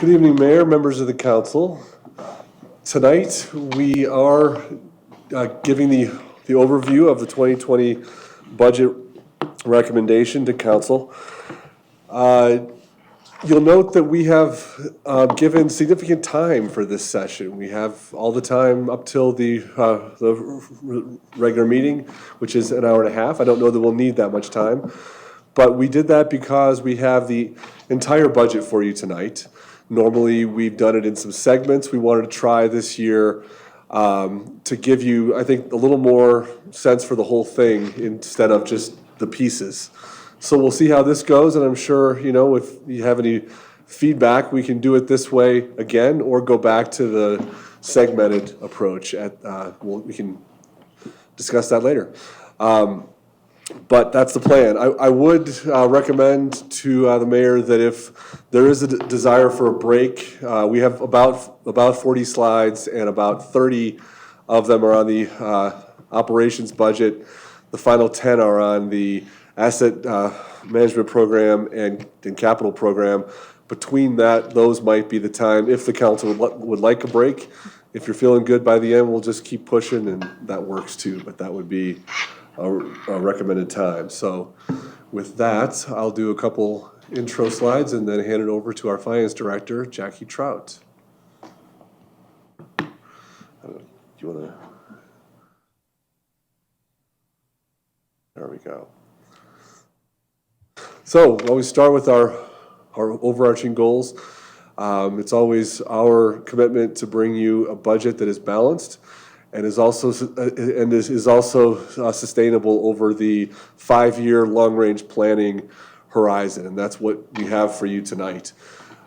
Good evening, Mayor, members of the council. Tonight, we are giving the overview of the 2020 budget recommendation to council. You'll note that we have given significant time for this session. We have all the time up till the regular meeting, which is an hour and a half. I don't know that we'll need that much time, but we did that because we have the entire budget for you tonight. Normally, we've done it in some segments. We wanted to try this year to give you, I think, a little more sense for the whole thing instead of just the pieces. So we'll see how this goes, and I'm sure, if you have any feedback, we can do it this way again or go back to the segmented approach. We can discuss that later. But that's the plan. I would recommend to the mayor that if there is a desire for a break, we have about 40 slides, and about 30 of them are on the operations budget. The final 10 are on the asset management program and capital program. Between those might be the time, if the council would like a break. If you're feeling good by the end, we'll just keep pushing, and that works too, but that would be a recommended time. So with that, I'll do a couple intro slides and then hand it over to our finance director, Jackie Trout. Do you want to? There we go. So while we start with our overarching goals, it's always our commitment to bring you a budget that is balanced and is also sustainable over the 5-year long-range planning horizon, and that's what we have for you tonight.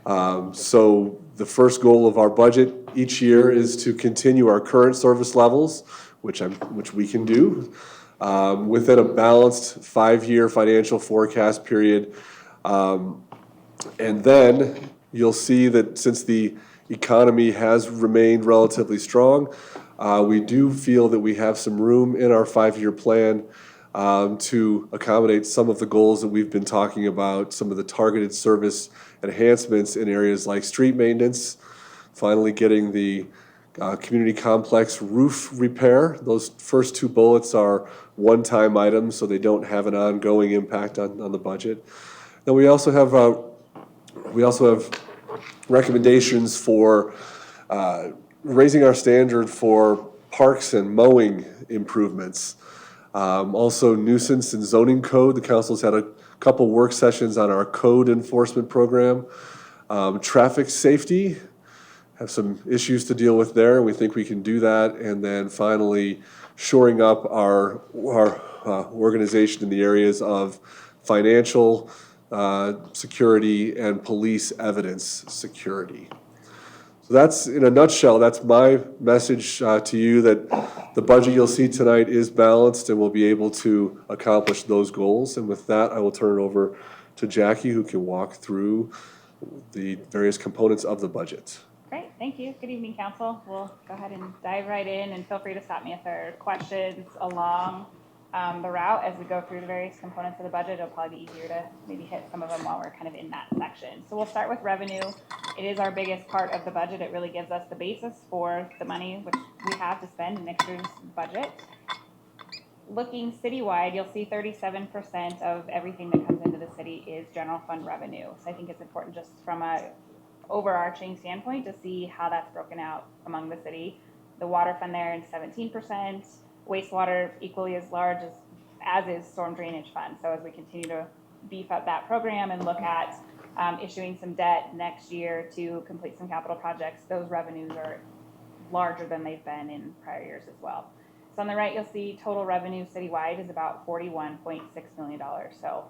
So the first goal of our budget each year is to continue our current service levels, which we can do, within a balanced 5-year financial forecast period. And then you'll see that since the economy has remained relatively strong, we do feel that we have some room in our 5-year plan to accommodate some of the goals that we've been talking about, some of the targeted service enhancements in areas like street maintenance, finally getting the community complex roof repair. Those first 2 bullets are one-time items, so they don't have an ongoing impact on the budget. Then we also have recommendations for raising our standard for parks and mowing improvements. Also nuisance and zoning code. The council's had a couple work sessions on our code enforcement program. Traffic safety, have some issues to deal with there. We think we can do that. And then finally, shoring up our organization in the areas of financial security and police evidence security. So that's, in a nutshell, that's my message to you, that the budget you'll see tonight is balanced and we'll be able to accomplish those goals. And with that, I will turn it over to Jackie, who can walk through the various components of the budget. Great, thank you. Good evening, council. We'll go ahead and dive right in, and feel free to stop me if there are questions along the route as we go through the various components of the budget. It'll probably be easier to maybe hit some of them while we're kind of in that section. So we'll start with revenue. It is our biggest part of the budget. It really gives us the basis for the money which we have to spend in next year's budget. Looking citywide, you'll see 37% of everything that comes into the city is general fund revenue. So I think it's important just from a overarching standpoint to see how that's broken out among the city. The water fund there is 17%, wastewater equally as large as is storm drainage fund. So as we continue to beef up that program and look at issuing some debt next year to complete some capital projects, those revenues are larger than they've been in prior years as well. So on the right, you'll see total revenue citywide is about $41.6 million. So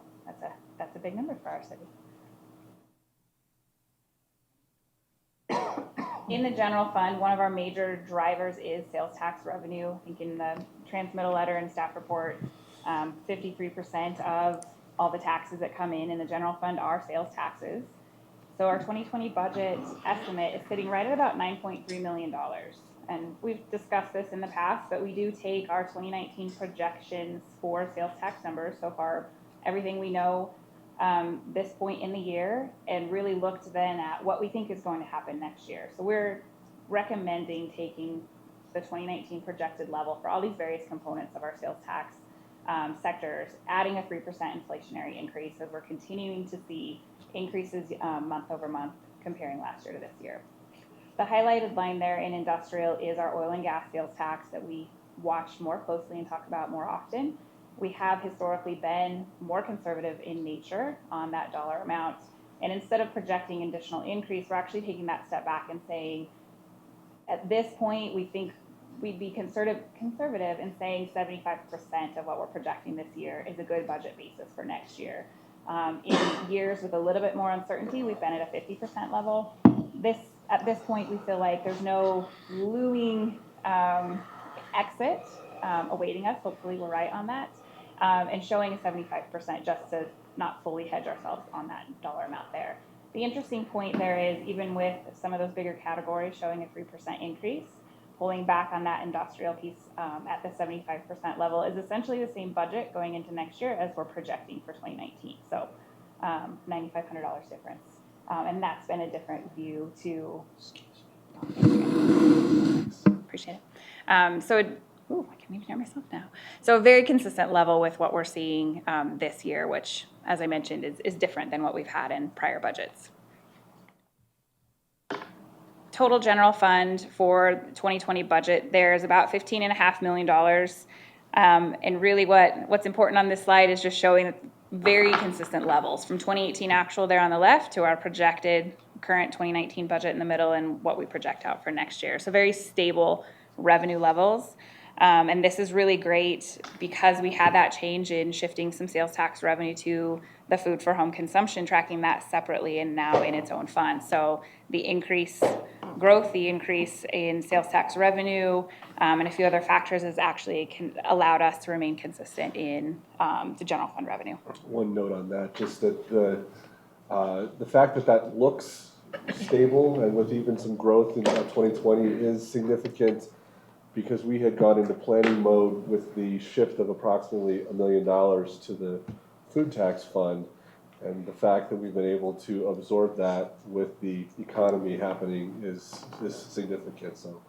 that's a big number for our city. In the general fund, one of our major drivers is sales tax revenue. I think in the transmittal letter and staff report, 53% of all the taxes that come in the general fund are sales taxes. So our 2020 budget estimate is sitting right at about $9.3 million. And we've discussed this in the past, but we do take our 2019 projections for sales tax numbers. So far, everything we know this point in the year and really looked then at what we think is going to happen next year. So we're recommending taking the 2019 projected level for all these various components of our sales tax sectors, adding a 3% inflationary increase as we're continuing to see increases month over month comparing last year to this year. The highlighted line there in industrial is our oil and gas sales tax that we watch more closely and talk about more often. We have historically been more conservative in nature on that dollar amount. And instead of projecting additional increase, we're actually taking that step back and saying, at this point, we think we'd be conservative in saying 75% of what we're projecting this year is a good budget basis for next year. In years with a little bit more uncertainty, we've been at a 50% level. At this point, we feel like there's no looming exit awaiting us. Hopefully we're right on that. And showing a 75% just to not fully hedge ourselves on that dollar amount there. The interesting point there is even with some of those bigger categories showing a 3% increase, pulling back on that industrial piece at the 75% level is essentially the same budget going into next year as we're projecting for 2019. So $9,500 difference. And that's been a different view to, appreciate it. I can even hear myself now. So a very consistent level with what we're seeing this year, which, as I mentioned, is different than what we've had in prior budgets. Total general fund for 2020 budget, there's about $15.5 million. And really what's important on this slide is just showing very consistent levels from 2018 actual there on the left to our projected current 2019 budget in the middle and what we project out for next year. So very stable revenue levels. And this is really great because we had that change in shifting some sales tax revenue to the food for home consumption, tracking that separately and now in its own fund. So the increase growth, the increase in sales tax revenue, and a few other factors has actually allowed us to remain consistent in the general fund revenue. One note on that, just that the fact that looks stable and with even some growth in 2020 is significant because we had gone into planning mode with the shift of approximately $1 million to the food tax fund, and the fact that we've been able to absorb that with the economy happening is significant. So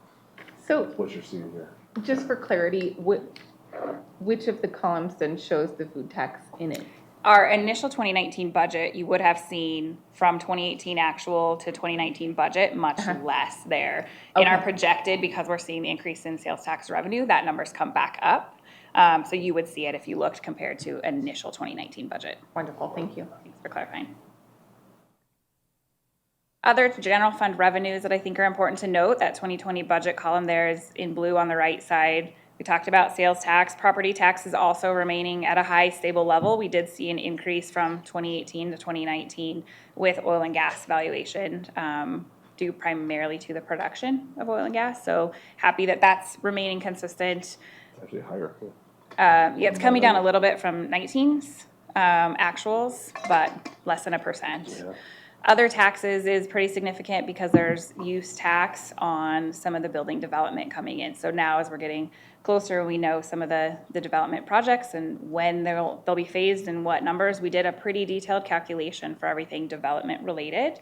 that's what you're seeing here. Just for clarity, which of the columns then shows the food tax in it? Our initial 2019 budget, you would have seen from 2018 actual to 2019 budget, much less there. Okay. In our projected, because we're seeing the increase in sales tax revenue, that number's come back up. So you would see it if you looked compared to initial 2019 budget. Wonderful, thank you. Thanks for clarifying. Other general fund revenues that I think are important to note, that 2020 budget column there is in blue on the right side. We talked about sales tax. Property tax is also remaining at a high, stable level. We did see an increase from 2018 to 2019 with oil and gas valuation due primarily to the production of oil and gas. So happy that that's remaining consistent. It's actually higher. Yeah, it's coming down a little bit from 19's actuals, but less than 1%. Yeah. Other taxes is pretty significant because there's use tax on some of the building development coming in. So now as we're getting closer, we know some of the development projects and when they'll be phased and what numbers. We did a pretty detailed calculation for everything development related.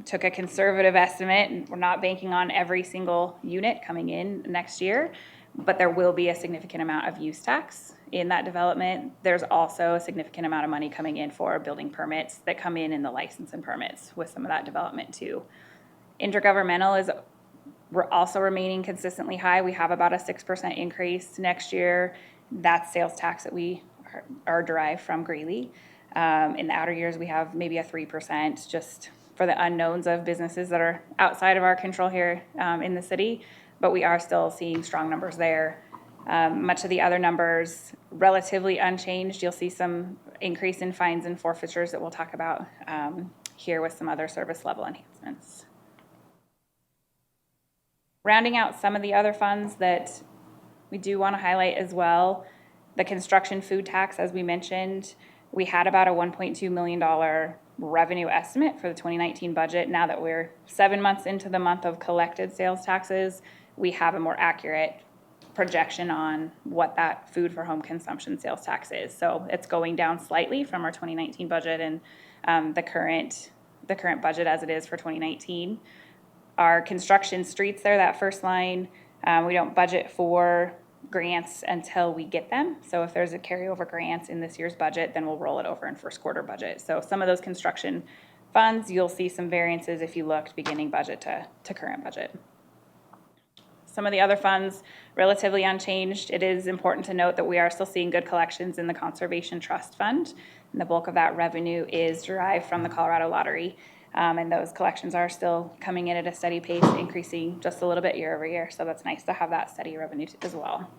Took a conservative estimate, and we're not banking on every single unit coming in next year, but there will be a significant amount of use tax in that development. There's also a significant amount of money coming in for building permits that come in the license and permits with some of that development too. Intergovernmental we're also remaining consistently high. We have about a 6% increase next year. That's sales tax that we are derived from Greeley. In the outer years, we have maybe a 3% just for the unknowns of businesses that are outside of our control here in the city, but we are still seeing strong numbers there. Much of the other numbers relatively unchanged. You'll see some increase in fines and forfeitures that we'll talk about here with some other service level enhancements. Rounding out some of the other funds that we do want to highlight as well, the construction food tax, as we mentioned, we had about a $1.2 million revenue estimate for the 2019 budget. Now that we're 7 months into the month of collected sales taxes, we have a more accurate projection on what that food for home consumption sales tax is. So it's going down slightly from our 2019 budget and the current budget as it is for 2019. Our construction streets there, that first line, we don't budget for grants until we get them. So if there's a carryover grants in this year's budget, then we'll roll it over in first quarter budget. So some of those construction funds, you'll see some variances if you looked beginning budget to current budget. Some of the other funds, relatively unchanged. It is important to note that we are still seeing good collections in the Conservation Trust Fund. And the bulk of that revenue is derived from the Colorado Lottery. And those collections are still coming in at a steady pace, increasing just a little bit year over year. So that's nice to have that steady revenue as well.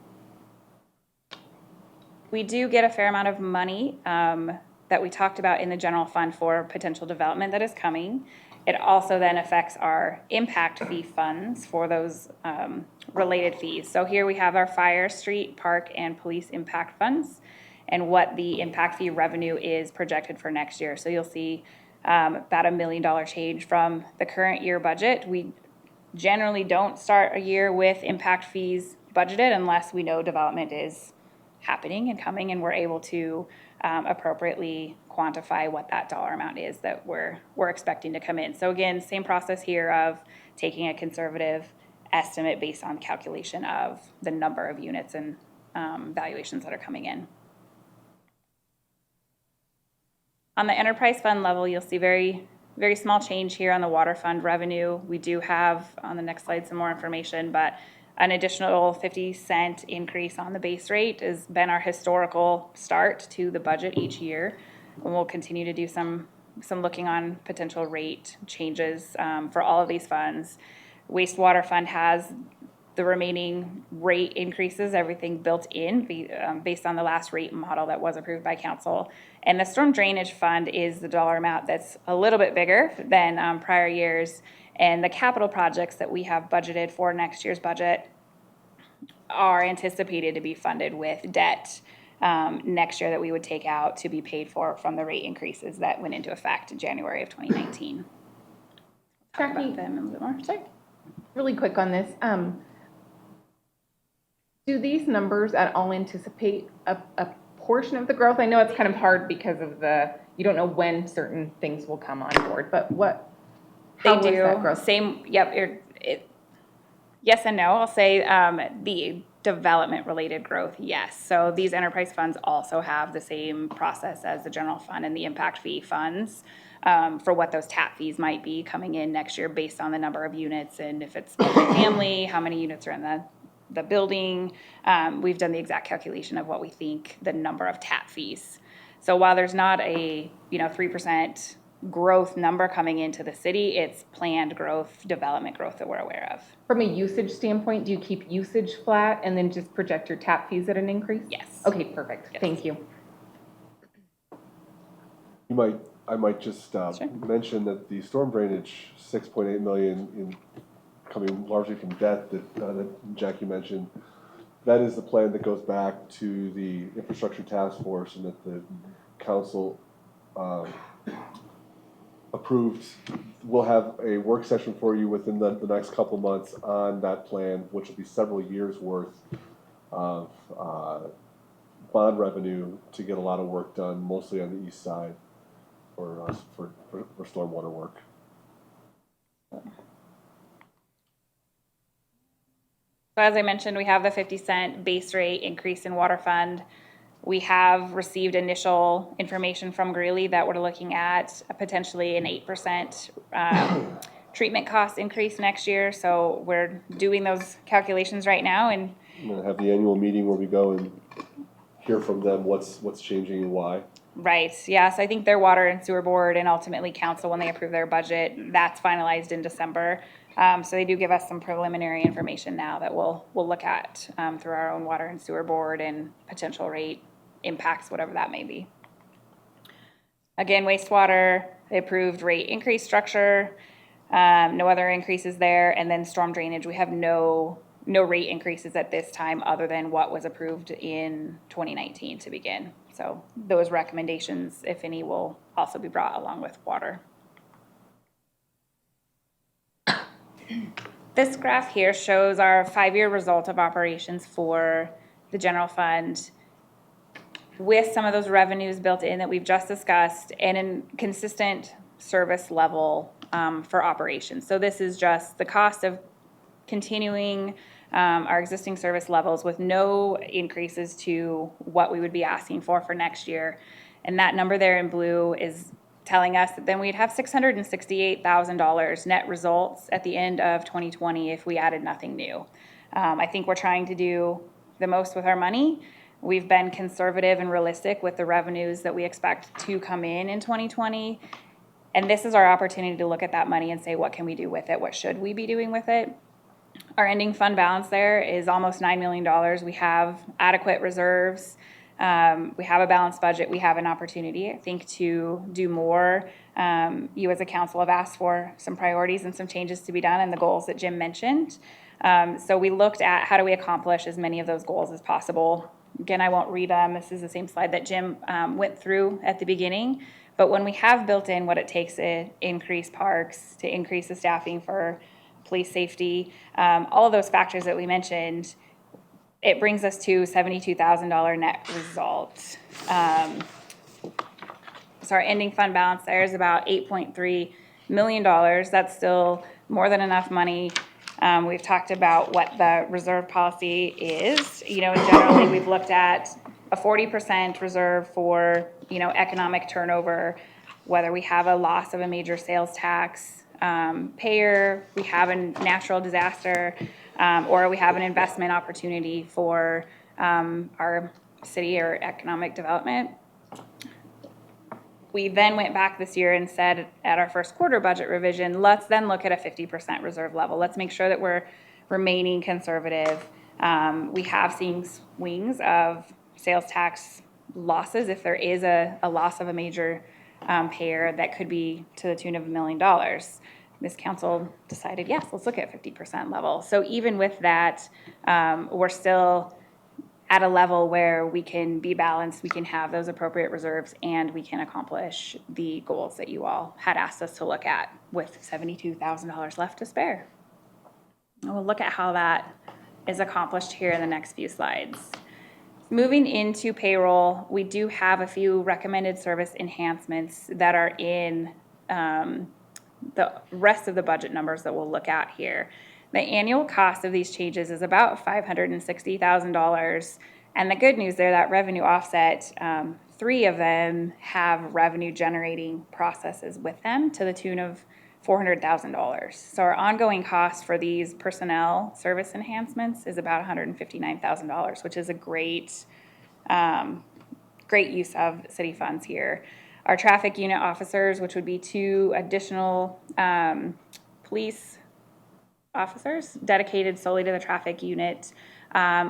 We do get a fair amount of money that we talked about in the general fund for potential development that is coming. It also then affects our impact fee funds for those related fees. So here we have our fire, street, park, and police impact funds and what the impact fee revenue is projected for next year. So you'll see about $1 million change from the current year budget. We generally don't start a year with impact fees budgeted unless we know development is happening and coming and we're able to appropriately quantify what that dollar amount is that we're expecting to come in. So again, same process here of taking a conservative estimate based on calculation of the number of units and valuations that are coming in. On the enterprise fund level, you'll see very, very small change here on the water fund revenue. We do have on the next slide some more information, but an additional 50-cent increase on the base rate has been our historical start to the budget each year. And we'll continue to do some looking on potential rate changes for all of these funds. Wastewater fund has the remaining rate increases, everything built in based on the last rate model that was approved by council. And the storm drainage fund is the dollar amount that's a little bit bigger than prior years. And the capital projects that we have budgeted for next year's budget are anticipated to be funded with debt next year that we would take out to be paid for from the rate increases that went into effect in January of 2019. Talk about them a little bit more. Sorry. Really quick on this. Do these numbers at all anticipate a portion of the growth? I know it's kind of hard because of you don't know when certain things will come on board, but how They is do. that growth? Same, yep, yes and no. I'll say the development related growth, yes. So these enterprise funds also have the same process as the general fund and the impact fee funds for what those tap fees might be coming in next year based on the number of units and if it's multifamily, how many units are in the building. We've done the exact calculation of what we think the number of tap fees. So while there's not a 3% growth number coming into the city, it's planned growth, development growth that we're aware of. From a usage standpoint, do you keep usage flat and then just project your tap fees at an increase? Yes. Okay, perfect. Yes. Thank you. I might just mention that the storm drainage, 6.8 million in coming largely from debt that Jackie mentioned, that is the plan that goes back to the infrastructure task force and that the council approved. We'll have a work session for you within the next couple months on that plan, which will be several years worth of bond revenue to get a lot of work done, mostly on the east side for stormwater work. So as I mentioned, we have the 50-cent base rate increase in water fund. We have received initial information from Greeley that we're looking at potentially an 8% treatment cost increase next year. So we're doing those calculations right now. And I'm gonna have the annual meeting where we go and hear from them what's changing and why. right, yeah, so I think their water and sewer board and ultimately council, when they approve their budget, that's finalized in December. So they do give us some preliminary information now that we'll look at through our own water and sewer board and potential rate impacts, whatever that may be. Again, wastewater, they approved rate increase structure, no other increases there, and then storm drainage, we have no rate increases at this time other than what was approved in 2019 to begin. So those recommendations, if any, will also be brought along with water. This graph here shows our 5-year result of operations for the general fund with some of those revenues built in that we've just discussed and in consistent service level for operations. So this is just the cost of continuing our existing service levels with no increases to what we would be asking for next year. And that number there in blue is telling us that then we'd have $668,000 net results at the end of 2020 if we added nothing new. I think we're trying to do the most with our money. We've been conservative and realistic with the revenues that we expect to come in 2020. And this is our opportunity to look at that money and say, what can we do with it? What should we be doing with it? Our ending fund balance there is almost $9 million. We have adequate reserves. We have a balanced budget. We have an opportunity, I think, to do more. You as a council have asked for some priorities and some changes to be done and the goals that Jim mentioned. So we looked at how do we accomplish as many of those goals as possible. Again, I won't read them. This is the same slide that Jim went through at the beginning. But when we have built in what it takes to increase parks, to increase the staffing for police safety, all of those factors that we mentioned, it brings us to $72,000 net result. So our ending fund balance there is about $8.3 million. That's still more than enough money. We've talked about what the reserve policy is. Generally we've looked at a 40% reserve for, economic turnover, whether we have a loss of a major sales tax payer, we have a natural disaster, or we have an investment opportunity for our city or economic development. We then went back this year and said at our first quarter budget revision, let's then look at a 50% reserve level. Let's make sure that we're remaining conservative. We have seen swings of sales tax losses if there is a loss of a major payer that could be to the tune of $1 million. This council decided, yes, let's look at 50% level. So even with that, we're still at a level where we can be balanced, we can have those appropriate reserves, and we can accomplish the goals that you all had asked us to look at with $72,000 left to spare. And we'll look at how that is accomplished here in the next few slides. Moving into payroll, we do have a few recommended service enhancements that are in the rest of the budget numbers that we'll look at here. The annual cost of these changes is about $560,000. And the good news there, that revenue offset, 3 of them have revenue generating processes with them to the tune of $400,000. So our ongoing cost for these personnel service enhancements is about $159,000, which is a great use of city funds here. Our traffic unit officers, which would be 2 additional police officers dedicated solely to the traffic unit,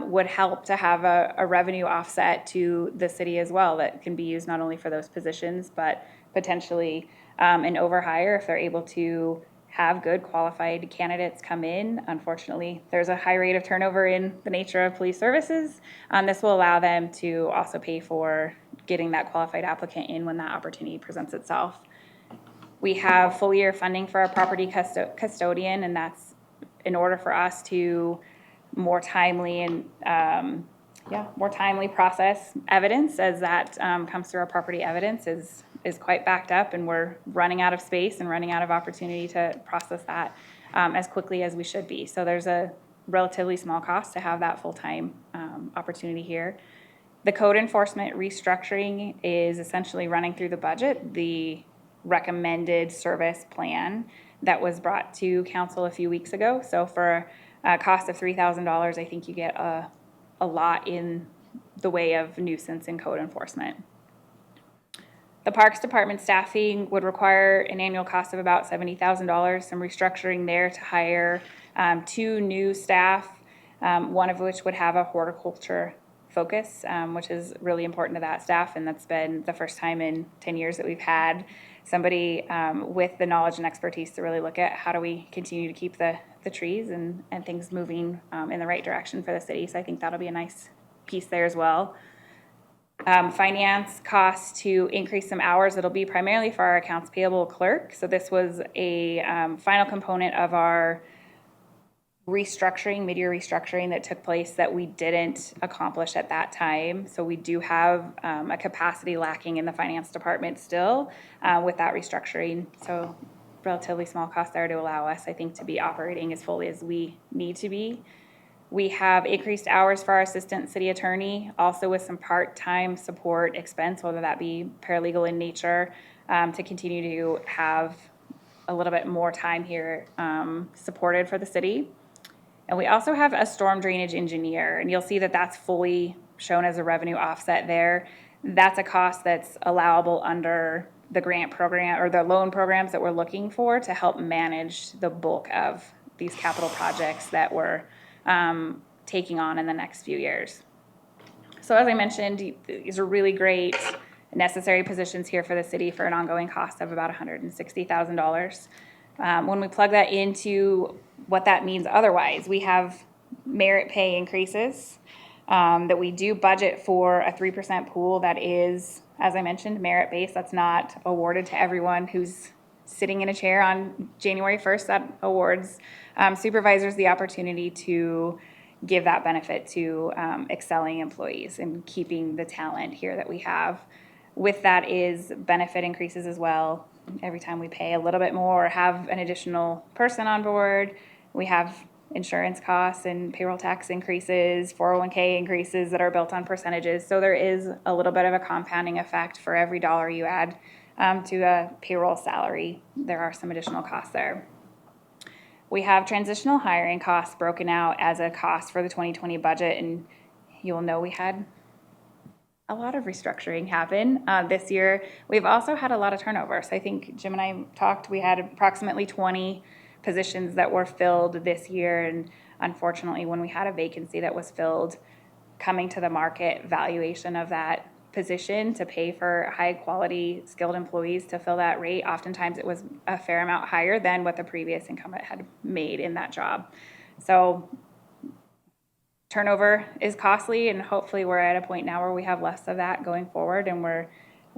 would help to have a revenue offset to the city as well that can be used not only for those positions, but potentially an overhire if they're able to have good qualified candidates come in. Unfortunately, there's a high rate of turnover in the nature of police services. This will allow them to also pay for getting that qualified applicant in when that opportunity presents itself. We have full year funding for our property custodian, and that's in order for us to more timely and more timely process evidence as that comes through our property evidence is quite backed up, and we're running out of space and running out of opportunity to process that as quickly as we should be. So there's a relatively small cost to have that full-time opportunity here. The code enforcement restructuring is essentially running through the budget, the recommended service plan that was brought to council a few weeks ago. So for a cost of $3,000, I think you get a lot in the way of nuisance and code enforcement. The Parks Department staffing would require an annual cost of about $70,000, some restructuring there to hire 2 new staff, one of which would have a horticulture focus, which is really important to that staff, and that's been the first time in 10 years that we've had somebody with the knowledge and expertise to really look at how do we continue to keep the trees and things moving in the right direction for the city. So I think that'll be a nice piece there as well. Finance costs to increase some hours. It'll be primarily for our accounts payable clerk. So this was a final component of our restructuring, mid-year restructuring that took place that we didn't accomplish at that time. So we do have a capacity lacking in the finance department still with that restructuring. So relatively small cost there to allow us, I think, to be operating as fully as we need to be. We have increased hours for our assistant city attorney, also with some part-time support expense, whether that be paralegal in nature, to continue to have a little bit more time here supported for the city. And we also have a storm drainage engineer, and you'll see that that's fully shown as a revenue offset there. That's a cost that's allowable under the grant program or the loan programs that we're looking for to help manage the bulk of these capital projects that we're taking on in the next few years. So as I mentioned, these are really great necessary positions here for the city for an ongoing cost of about $160,000. When we plug that into what that means otherwise, we have merit pay increases that we do budget for a 3% pool that is, as I mentioned, merit-based. That's not awarded to everyone who's sitting in a chair on January 1st. That awards supervisors the opportunity to give that benefit to excelling employees and keeping the talent here that we have. With that is benefit increases as well. Every time we pay a little bit more or have an additional person on board, we have insurance costs and payroll tax increases, 401k increases that are built on percentages. So there is a little bit of a compounding effect for every dollar you add to a payroll salary. There are some additional costs there. We have transitional hiring costs broken out as a cost for the 2020 budget, and you'll know we had a lot of restructuring happen this year. We've also had a lot of turnover. So I think Jim and I talked, we had approximately 20 positions that were filled this year. And unfortunately, when we had a vacancy that was filled, coming to the market valuation of that position to pay for high quality skilled employees to fill that rate, oftentimes it was a fair amount higher than what the previous incumbent had made in that job. So turnover is costly, and hopefully we're at a point now where we have less of that going forward, and we're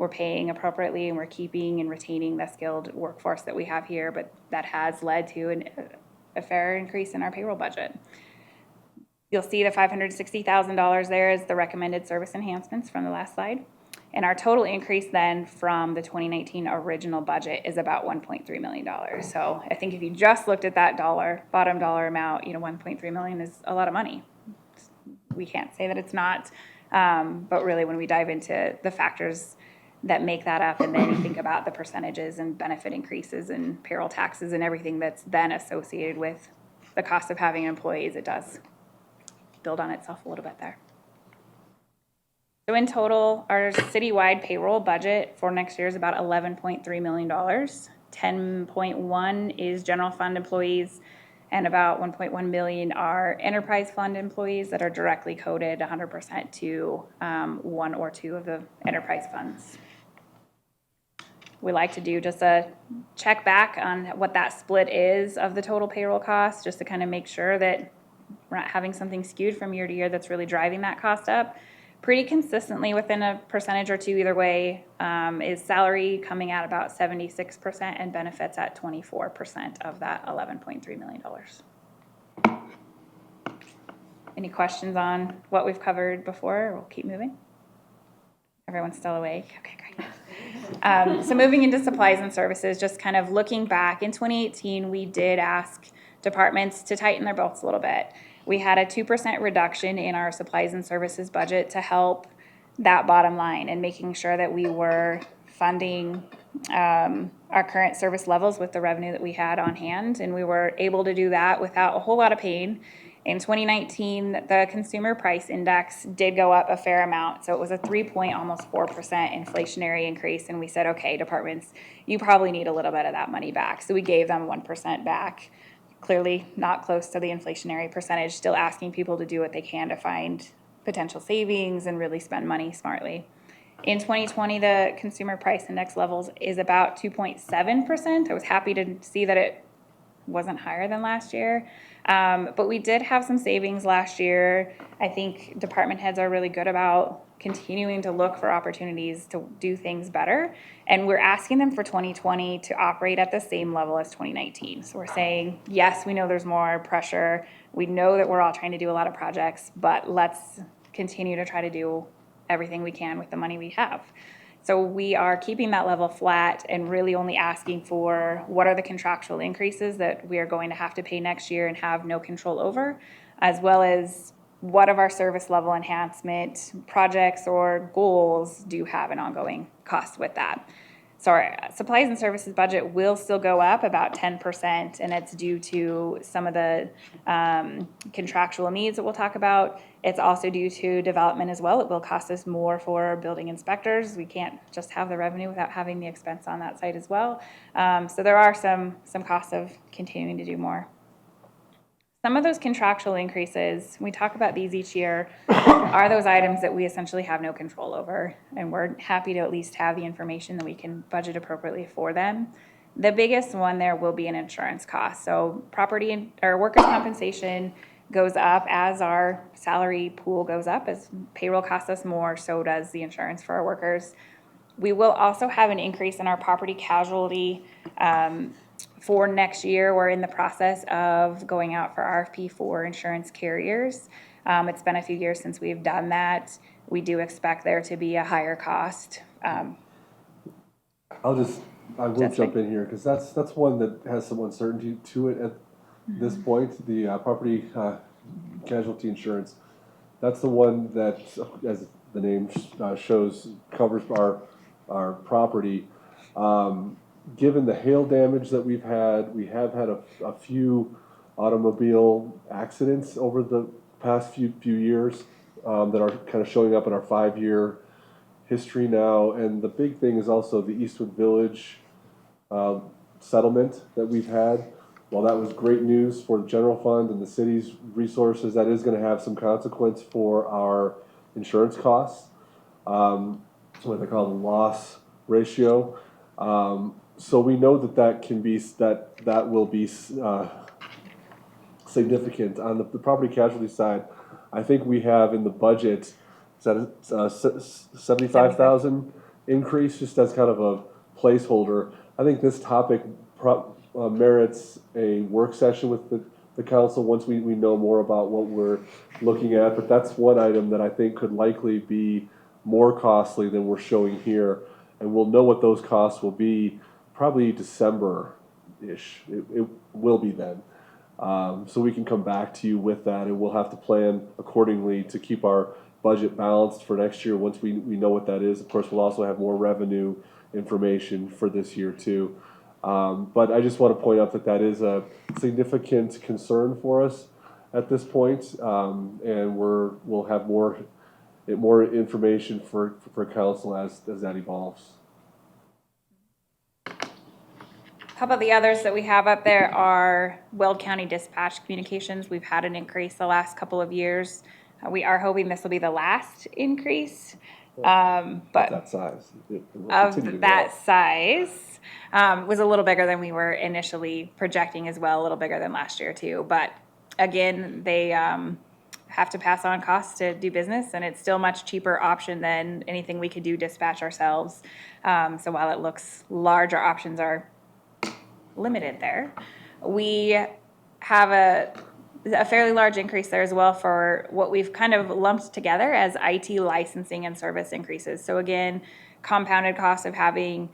paying appropriately, and we're keeping and retaining the skilled workforce that we have here. But that has led to a fair increase in our payroll budget. You'll see the $560,000 there is the recommended service enhancements from the last slide. And our total increase then from the 2019 original budget is about $1.3 million. So I think if you just looked at that bottom dollar amount, $1.3 million is a lot of money. We can't say that it's not, but really when we dive into the factors that make that up, and then you think about the percentages and benefit increases and payroll taxes and everything that's then associated with the cost of having employees, it does build on itself a little bit there. So in total, our citywide payroll budget for next year is about $11.3 million. 10.1 is general fund employees, and about 1.1 million are enterprise fund employees that are directly coded 100% to one or two of the enterprise funds. We like to do just a check back on what that split is of the total payroll cost, just to kind of make sure that we're not having something skewed from year to year that's really driving that cost up. Pretty consistently within a percentage or two either way is salary coming at about 76% and benefits at 24% of that $11.3 million. Any questions on what we've covered before? We'll keep moving. Everyone's still awake? Okay, great. So moving into supplies and services, just kind of looking back, in 2018, we did ask departments to tighten their belts a little bit. We had a 2% reduction in our supplies and services budget to help that bottom line and making sure that we were funding our current service levels with the revenue that we had on hand. And we were able to do that without a whole lot of pain. In 2019, the consumer price index did go up a fair amount. So it was a almost 4% inflationary increase. And we said, okay, departments, you probably need a little bit of that money back. So we gave them 1% back. Clearly not close to the inflationary percentage, still asking people to do what they can to find potential savings and really spend money smartly. In 2020, the consumer price index levels is about 2.7%. I was happy to see that it wasn't higher than last year. But we did have some savings last year. I think department heads are really good about continuing to look for opportunities to do things better. And we're asking them for 2020 to operate at the same level as 2019. So we're saying, yes, we know there's more pressure. We know that we're all trying to do a lot of projects, but let's continue to try to do everything we can with the money we have. So we are keeping that level flat and really only asking for what are the contractual increases that we are going to have to pay next year and have no control over, as well as what of our service level enhancement projects or goals do have an ongoing cost with that. So our supplies and services budget will still go up about 10%, and it's due to some of the contractual needs that we'll talk about. It's also due to development as well. It will cost us more for building inspectors. We can't just have the revenue without having the expense on that side as well. So there are some costs of continuing to do more. Some of those contractual increases, we talk about these each year, are those items that we essentially have no control over, and we're happy to at least have the information that we can budget appropriately for them. The biggest one there will be an insurance cost. So property or workers' compensation goes up as our salary pool goes up. As payroll costs us more, so does the insurance for our workers. We will also have an increase in our property casualty for next year. We're in the process of going out for RFP for insurance carriers. It's been a few years since we've done that. We do expect there to be a higher cost. I will jump in here because that's one that has some uncertainty to it at this point. The property casualty insurance, that's the one that, as the name shows, covers our property. Given the hail damage that we have had a few automobile accidents over the past few years that are kind of showing up in our 5-year history now. And the big thing is also the Eastwood Village settlement that we've had. While that was great news for the general fund and the city's resources, that is going to have some consequence for our insurance costs, what they call the loss ratio. So we know that can be that will be significant on the property casualty side. I think we have in the budget is that a 75,000 increase, just as kind of a placeholder. I think this topic merits a work session with the council once we know more about what we're looking at. But that's one item that I think could likely be more costly than we're showing here, and we'll know what those costs will be probably December-ish. It will be then. So we can come back to you with that, and we'll have to plan accordingly to keep our budget balanced for next year once we know what that is. Of course, we'll also have more revenue information for this year too. But I just want to point out that is a significant concern for us at this point, and we'll have more information for council as that evolves. How about the others that we have up there are Weld County Dispatch Communications. We've had an increase the last couple of years. We are hoping this will be the last increase. But that size. Of that size was a little bigger than we were initially projecting as well, a little bigger than last year too. But again, they have to pass on costs to do business, and it's still a much cheaper option than anything we could do dispatch ourselves. So while it looks large, our options are limited there. We have a fairly large increase there as well for what we've kind of lumped together as IT licensing and service increases. So again, compounded costs of having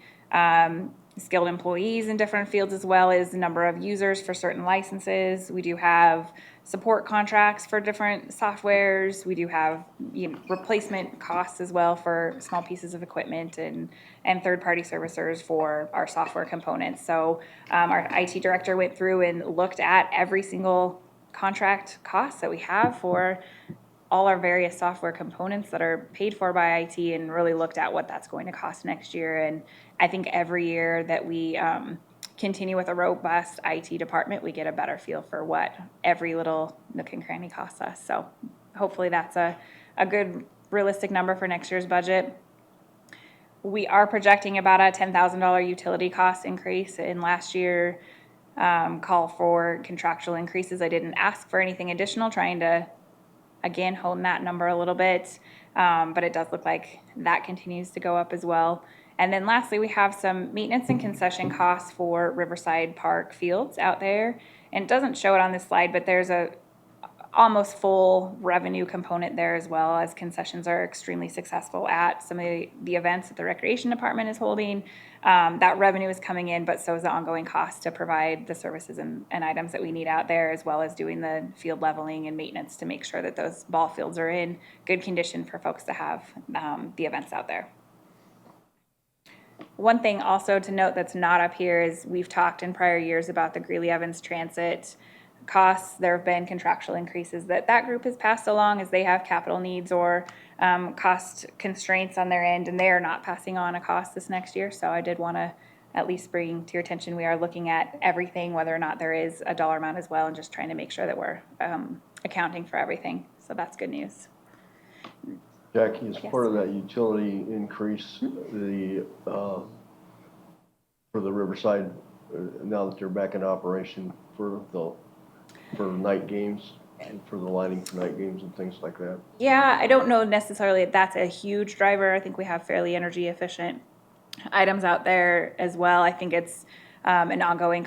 skilled employees in different fields, as well as the number of users for certain licenses. We do have support contracts for different softwares. We do have replacement costs as well for small pieces of equipment and third-party servicers for our software components. So our IT director went through and looked at every single contract costs that we have for all our various software components that are paid for by IT, and really looked at what that's going to cost next year. And I think every year that we continue with a robust IT department, we get a better feel for what every little nook and cranny costs us. So hopefully that's a good realistic number for next year's budget. We are projecting about a $10,000 utility cost increase. In last year, call for contractual increases. I didn't ask for anything additional, trying to, again, hone that number a little bit. But it does look like that continues to go up as well. And then lastly, we have some maintenance and concession costs for Riverside Park fields out there. And it doesn't show it on this slide, but there's a almost full revenue component there as well, as concessions are extremely successful at some of the events that the recreation department is holding. That revenue is coming in, but so is the ongoing cost to provide the services and items that we need out there, as well as doing the field leveling and maintenance to make sure that those ball fields are in good condition for folks to have the events out there. One thing also to note that's not up here is we've talked in prior years about the Greeley-Evans Transit costs. There have been contractual increases that group has passed along as they have capital needs or cost constraints on their end, and they are not passing on a cost this next year. So I did want to at least bring to your attention, we are looking at everything, whether or not there is a dollar amount as well, and just trying to make sure that we're accounting for everything. So that's good news. Jackie, as Yes. part of that utility increase, for the Riverside, now that they're back in operation for night games, and for the lighting for night games and things like that? Yeah, I don't know necessarily if that's a huge driver. I think we have fairly energy efficient items out there as well. I think it's an ongoing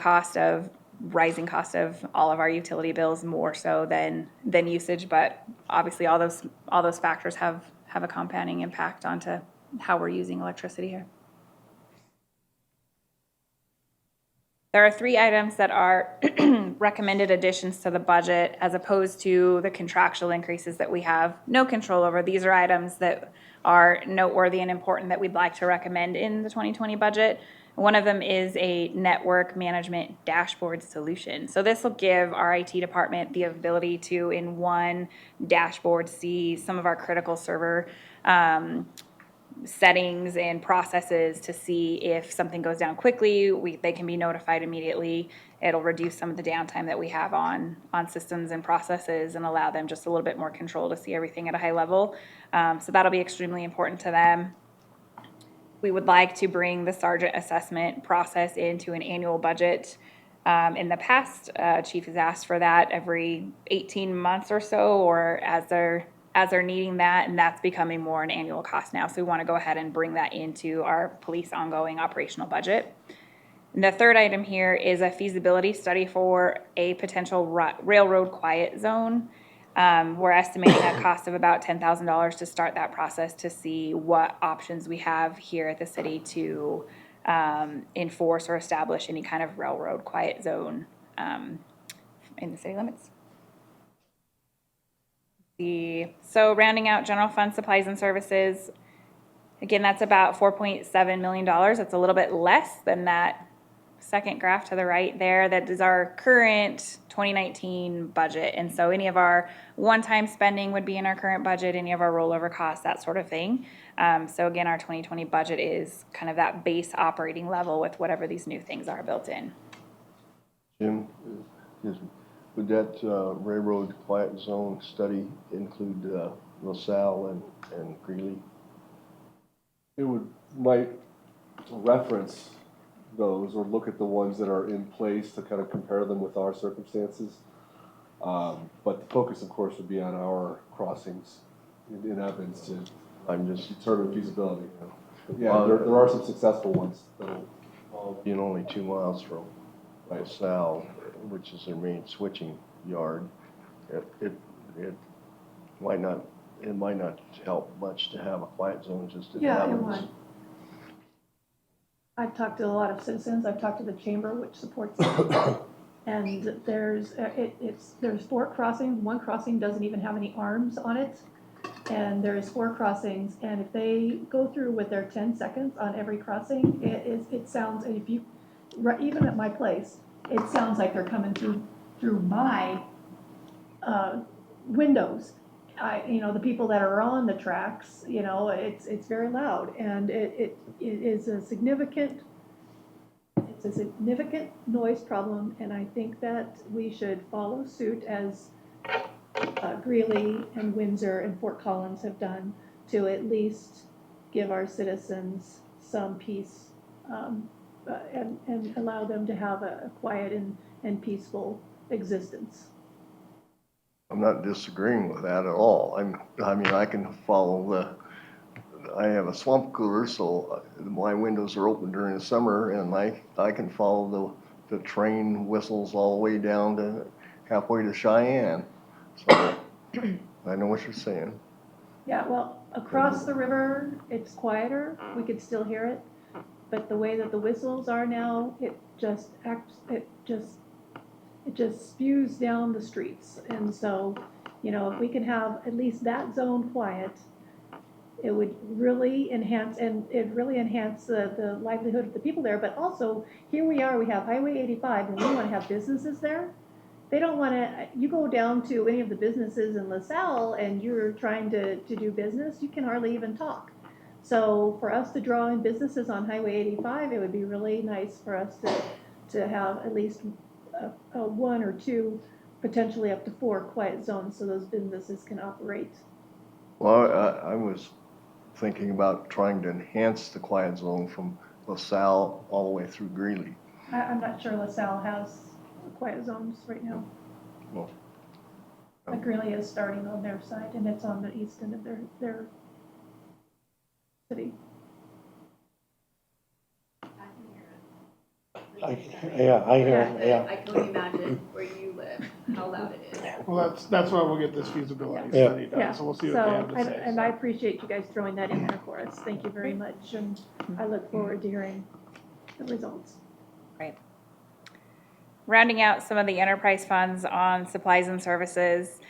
rising cost of all of our utility bills more so than usage, but obviously all those factors have a compounding impact onto how we're using electricity here. There are 3 items that are recommended additions to the budget as opposed to the contractual increases that we have no control over. These are items that are noteworthy and important that we'd like to recommend in the 2020 budget. One of them is a network management dashboard solution. So this will give our IT department the ability to, in one dashboard, see some of our critical server settings and processes to see if something goes down quickly. They can be notified immediately. It'll reduce some of the downtime that we have on systems and processes and allow them just a little bit more control to see everything at a high level. So that'll be extremely important to them. We would like to bring the sergeant assessment process into an annual budget. In the past, Chief has asked for that every 18 months or so, or as they're needing that, and that's becoming more an annual cost now. So we want to go ahead and bring that into our police ongoing operational budget. And the third item here is a feasibility study for a potential railroad quiet zone. We're estimating a cost of about $10,000 to start that process to see what options we have here at the city to enforce or establish any kind of railroad quiet zone in the city limits. So rounding out general fund supplies and services, again, that's about $4.7 million. That's a little bit less than that second graph to the right there. That is our current 2019 budget. And so any of our one-time spending would be in our current budget, any of our rollover costs, that sort of thing. So again, our 2020 budget is kind of that base operating level with whatever these new things are built in. Jim, would that railroad quiet zone study include LaSalle and Greeley? It might reference those or look at the ones that are in place to kind of compare them with our circumstances. But the focus, of course, would be on our crossings in Evans to determine feasibility. But yeah, there are some successful ones. Being only 2 miles from LaSalle, which is their main switching yard, it might not help much to have a quiet zone just in Yeah, it Evans. would. I've talked to a lot of citizens. I've talked to the chamber, which supports it. And there's 4 crossings. One crossing doesn't even have any arms on it. And there's 4 crossings. And if they go through with their 10 seconds on every crossing, it sounds, and if you, even at my place, it sounds like they're coming through my windows. The people that are on the tracks, it's very loud, and it is a significant noise problem, and I think that we should follow suit as Greeley and Windsor and Fort Collins have done to at least give our citizens some peace and allow them to have a quiet and peaceful existence. I'm not disagreeing with that at all. I mean, I can follow I have a swamp cooler, so my windows are open during the summer, and I can follow the train whistles all the way down to halfway to Cheyenne. So I know what you're saying. Yeah, well, across the river, it's quieter, we could still hear it, but the way that the whistles are now, it just spews down the streets. And so, you know, if we can have at least that zone quiet, it would really enhance, the livelihood of the people there. But also, here we are, we have Highway 85, and we want to have businesses there. They don't want to, you go down to any of the businesses in LaSalle and you're trying to do business, you can hardly even talk. So for us to draw in businesses on Highway 85, it would be really nice for us to have at least a 1 or 2, potentially up to 4 quiet zones so those businesses can operate. Well, I was thinking about trying to enhance the quiet zone from LaSalle all the way through Greeley. I'm not sure LaSalle has quiet zones right now. Well, Greeley is starting on their side, and it's on the east end of their city. I hear it, yeah. I can only imagine where you live, how loud it is. Well, that's why we'll get this feasibility Yeah. study done, so we'll see what they have to say. And I appreciate you guys throwing that in there for us. Thank you very much, and I look forward to hearing the results. Right. Rounding out some of the enterprise funds on supplies and services.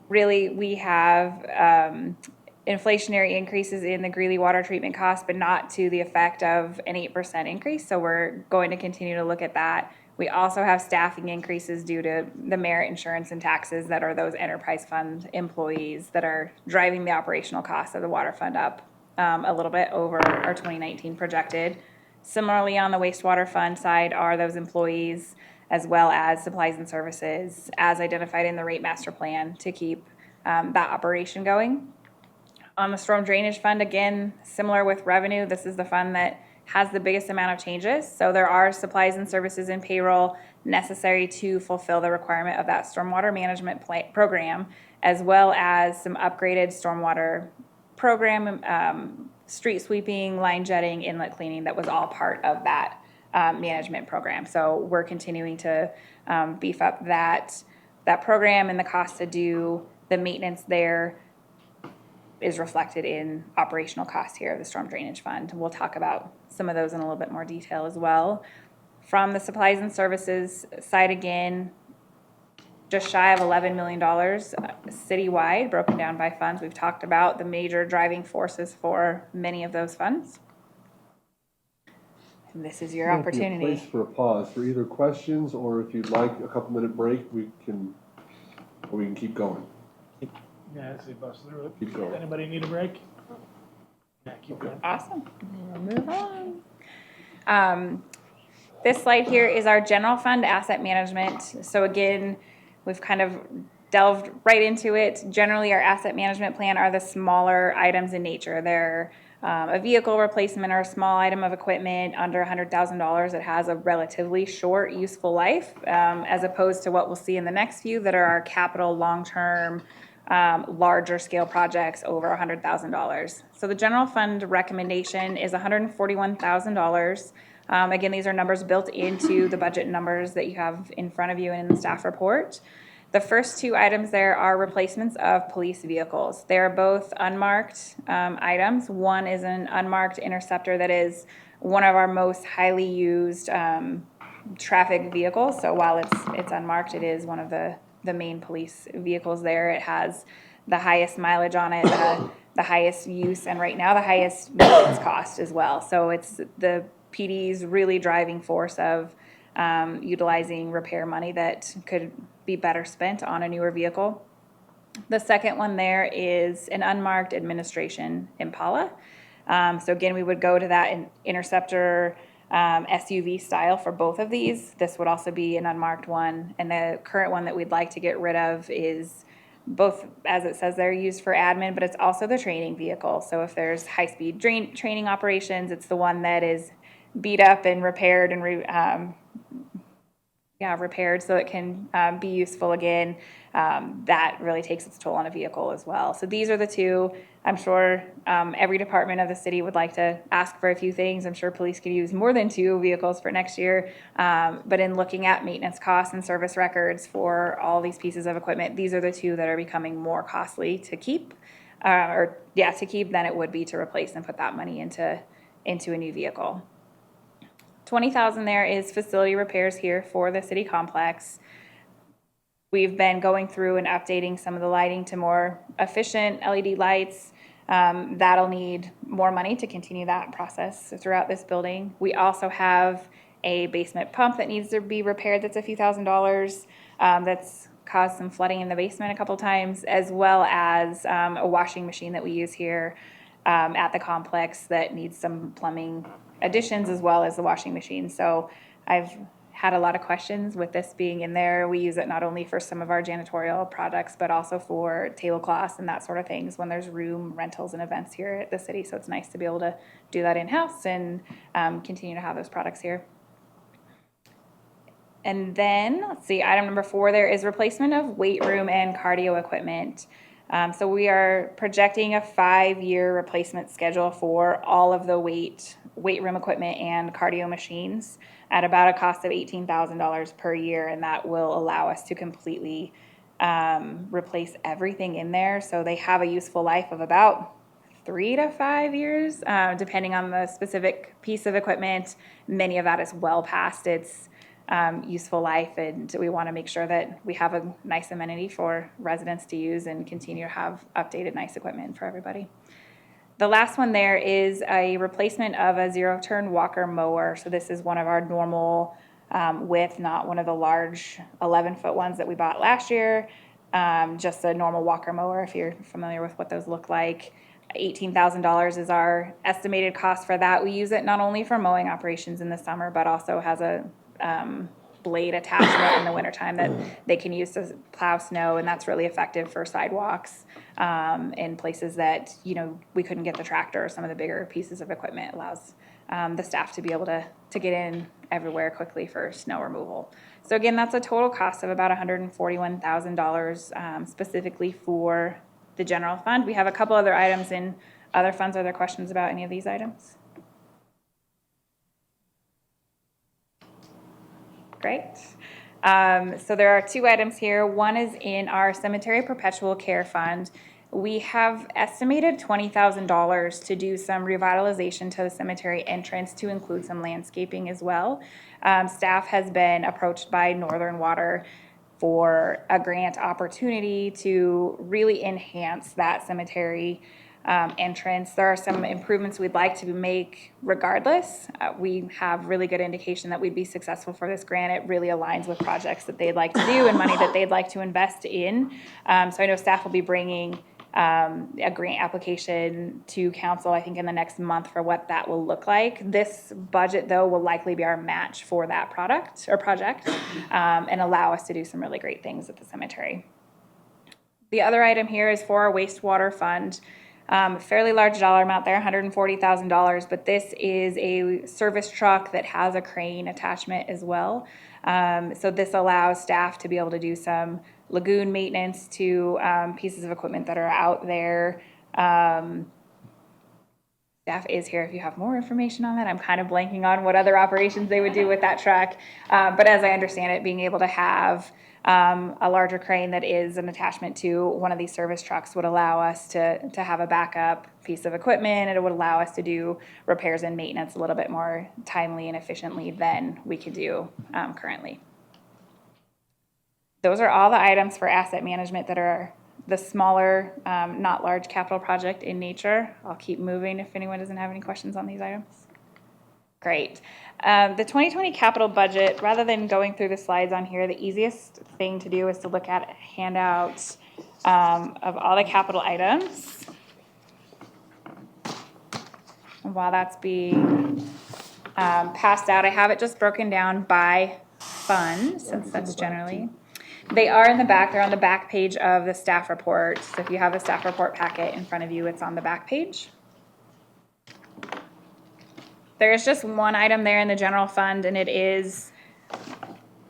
Really, we have inflationary increases in the Greeley water treatment costs, but not to the effect of an 8% increase. So we're going to continue to look at that. We also have staffing increases due to the merit insurance and taxes that are those enterprise fund employees that are driving the operational costs of the water fund up a little bit over our 2019 projected. Similarly, on the wastewater fund side are those employees as well as supplies and services as identified in the rate master plan to keep that operation going. On the storm drainage fund, again, similar with revenue, this is the fund that has the biggest amount of changes. So there are supplies and services and payroll necessary to fulfill the requirement of that stormwater management program, as well as some upgraded stormwater program, street sweeping, line jetting, inlet cleaning, that was all part of that management program. So we're continuing to beef up that program, and the cost to do the maintenance there is reflected in operational costs here of the storm drainage fund. We'll talk about some of those in a little bit more detail as well. From the supplies and services side, again, just shy of $11 million citywide, broken down by funds. We've talked about the major driving forces for many of those funds. And this is your Might be a opportunity. place for a pause for either questions, or if you'd like a couple minute break, we can keep going. Yeah, I say bust through it. Keep going. Anybody need a break? Yeah, keep going. Awesome. We'll move on. This slide here is our general fund asset management. So again, we've kind of delved right into it. Generally, our asset management plan are the smaller items in nature. They're a vehicle replacement or a small item of equipment under $100,000 that has a relatively short useful life, as opposed to what we'll see in the next few that are our capital long-term larger scale projects over $100,000. So the general fund recommendation is $141,000. Again, these are numbers built into the budget numbers that you have in front of you and in the staff report. The first 2 items there are replacements of police vehicles. They are both unmarked items. One is an unmarked interceptor that is one of our most highly used traffic vehicles. So while it's unmarked, it is one of the main police vehicles there. It has the highest mileage on it, the highest use, and right now the highest maintenance cost as well. So it's the PD's really driving force of utilizing repair money that could be better spent on a newer vehicle. The second one there is an unmarked administration Impala. So again, we would go to that interceptor SUV style for both of these. This would also be an unmarked one, and the current one that we'd like to get rid of is both, as it says, they're used for admin, but it's also the training vehicle. So if there's high-speed training operations, it's the one that is beat up and repaired and repaired so it can be useful again. That really takes its toll on a vehicle as well. So these are the two. I'm sure every department of the city would like to ask for a few things. I'm sure police could use more than 2 vehicles for next year. But in looking at maintenance costs and service records for all these pieces of equipment, these are the two that are becoming more costly to keep, to keep than it would be to replace and put that money into a new vehicle. 20,000 there is facility repairs here for the city complex. We've been going through and updating some of the lighting to more efficient LED lights. That'll need more money to continue that process throughout this building. We also have a basement pump that needs to be repaired that's a few $1,000s. That's caused some flooding in the basement a couple times, as well as a washing machine that we use here at the complex that needs some plumbing additions as well as the washing machine. So I've had a lot of questions with this being in there. We use it not only for some of our janitorial products, but also for tablecloths and that sort of things when there's room rentals and events here at the city. So it's nice to be able to do that in-house and continue to have those products here. And then, let's see, item number 4 there is replacement of weight room and cardio equipment. So we are projecting a 5-year replacement schedule for all of the weight room equipment and cardio machines at about a cost of $18,000 per year, and that will allow us to completely replace everything in there. So they have a useful life of about 3 to 5 years, depending on the specific piece of equipment. Many of that is well past its useful life, and we want to make sure that we have a nice amenity for residents to use and continue to have updated nice equipment for everybody. The last one there is a replacement of a 0-turn walker mower. So this is one of our normal width, not one of the large 11-foot ones that we bought last year, just a normal walker mower if you're familiar with what those look like. $18,000 is our estimated cost for that. We use it not only for mowing operations in the summer, but also has a blade attachment in the wintertime that they can use to plow snow, and that's really effective for sidewalks in places that we couldn't get the tractor or some of the bigger pieces of equipment. It allows the staff to be able to get in everywhere quickly for snow removal. So again, that's a total cost of about $141,000 specifically for the general fund. We have a couple other items in other funds. Are there questions about any of these items? Great. So there are 2 items here. One is in our cemetery perpetual care fund. We have estimated $20,000 to do some revitalization to the cemetery entrance to include some landscaping as well. Staff has been approached by Northern Water for a grant opportunity to really enhance that cemetery entrance. There are some improvements we'd like to make regardless. We have really good indication that we'd be successful for this grant. It really aligns with projects that they'd like to do and money that they'd like to invest in. So I know staff will be bringing a grant application to council, I think, in the next month for what that will look like. This budget, though, will likely be our match for that project and allow us to do some really great things at the cemetery. The other item here is for our wastewater fund. Fairly large dollar amount there, $140,000, but this is a service truck that has a crane attachment as well. So this allows staff to be able to do some lagoon maintenance to pieces of equipment that are out there. Staff is here if you have more information on that. I'm kind of blanking on what other operations they would do with that truck. But as I understand it, being able to have a larger crane that is an attachment to one of these service trucks would allow us to have a backup piece of equipment, and it would allow us to do repairs and maintenance a little bit more timely and efficiently than we could do currently. Those are all the items for asset management that are the smaller, not large capital project in nature. I'll keep moving if anyone doesn't have any questions on these items. Great. The 2020 capital budget, rather than going through the slides on here, the easiest thing to do is to look at a handout of all the capital items. And while that's being passed out, I have it just broken down by fund, since that's generally. They are in the back. They're on the back page of the staff report. So if you have the staff report packet in front of you, it's on the back page. There is just one item there in the general fund, and it is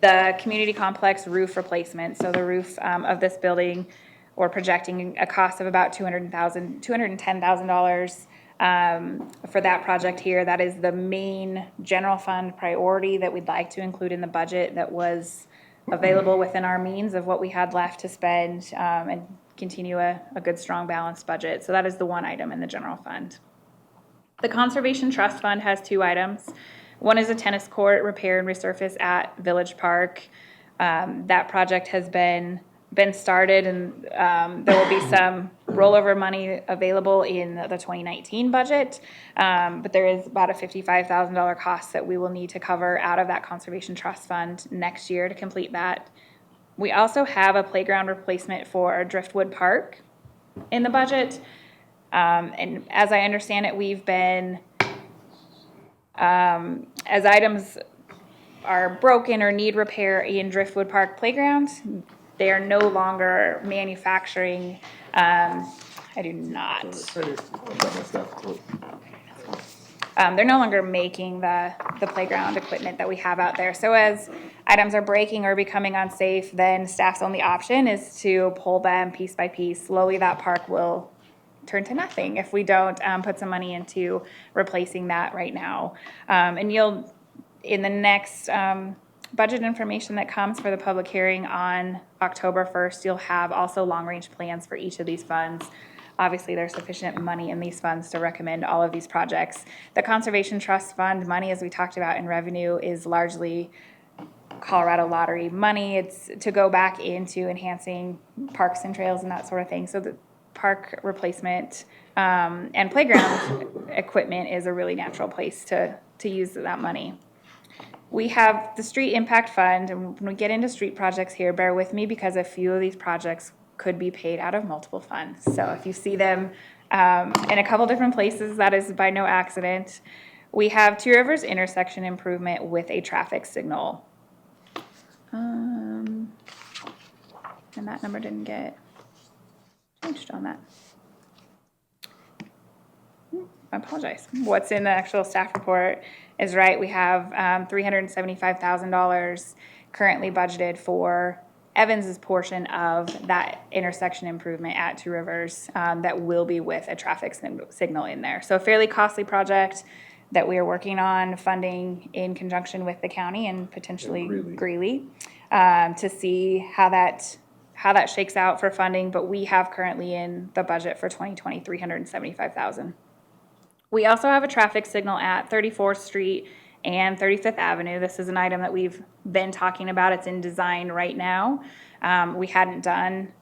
the community complex roof replacement. So the roof of this building, we're projecting a cost of about $210,000 for that project here. That is the main general fund priority that we'd like to include in the budget that was available within our means of what we had left to spend and continue a good, strong, balanced budget. So that is the one item in the general fund. The Conservation Trust Fund has two items. One is a tennis court repair and resurface at Village Park. That project has been started, and there will be some rollover money available in the 2019 budget, but there is about a $55,000 cost that we will need to cover out of that Conservation Trust Fund next year to complete that. We also have a playground replacement for Driftwood Park in the budget. And as I understand it, we've been, as items are broken or need repair in Driftwood Park Playground, they are no longer manufacturing, I do not. They're no longer making the playground equipment that we have out there. So as items are breaking or becoming unsafe, then staff's only option is to pull them piece by piece. Slowly that park will turn to nothing if we don't put some money into replacing that right now. And you'll, in the next budget information that comes for the public hearing on October 1st, you'll have also long-range plans for each of these funds. Obviously, there's sufficient money in these funds to recommend all of these projects. The Conservation Trust Fund money, as we talked about in revenue, is largely Colorado lottery money. It's to go back into enhancing parks and trails and that sort of thing. So the park replacement and playground equipment is a really natural place to use that money. We have the Street Impact Fund, and when we get into street projects here, bear with me because a few of these projects could be paid out of multiple funds. So if you see them in a couple different places, that is by no accident. We have Two Rivers intersection improvement with a traffic signal. And that number didn't get changed on that. I apologize. What's in the actual staff report is right. We have $375,000 currently budgeted for Evans's portion of that intersection improvement at Two Rivers that will be with a traffic signal in there. So a fairly costly project that we are working on funding in conjunction with the county and potentially Greeley to see how that shakes out for funding. But we have currently in the budget for 2020 $375,000. We also have a traffic signal at 34th Street and 35th Avenue. This is an item that we've been talking about. It's in design right now. We hadn't done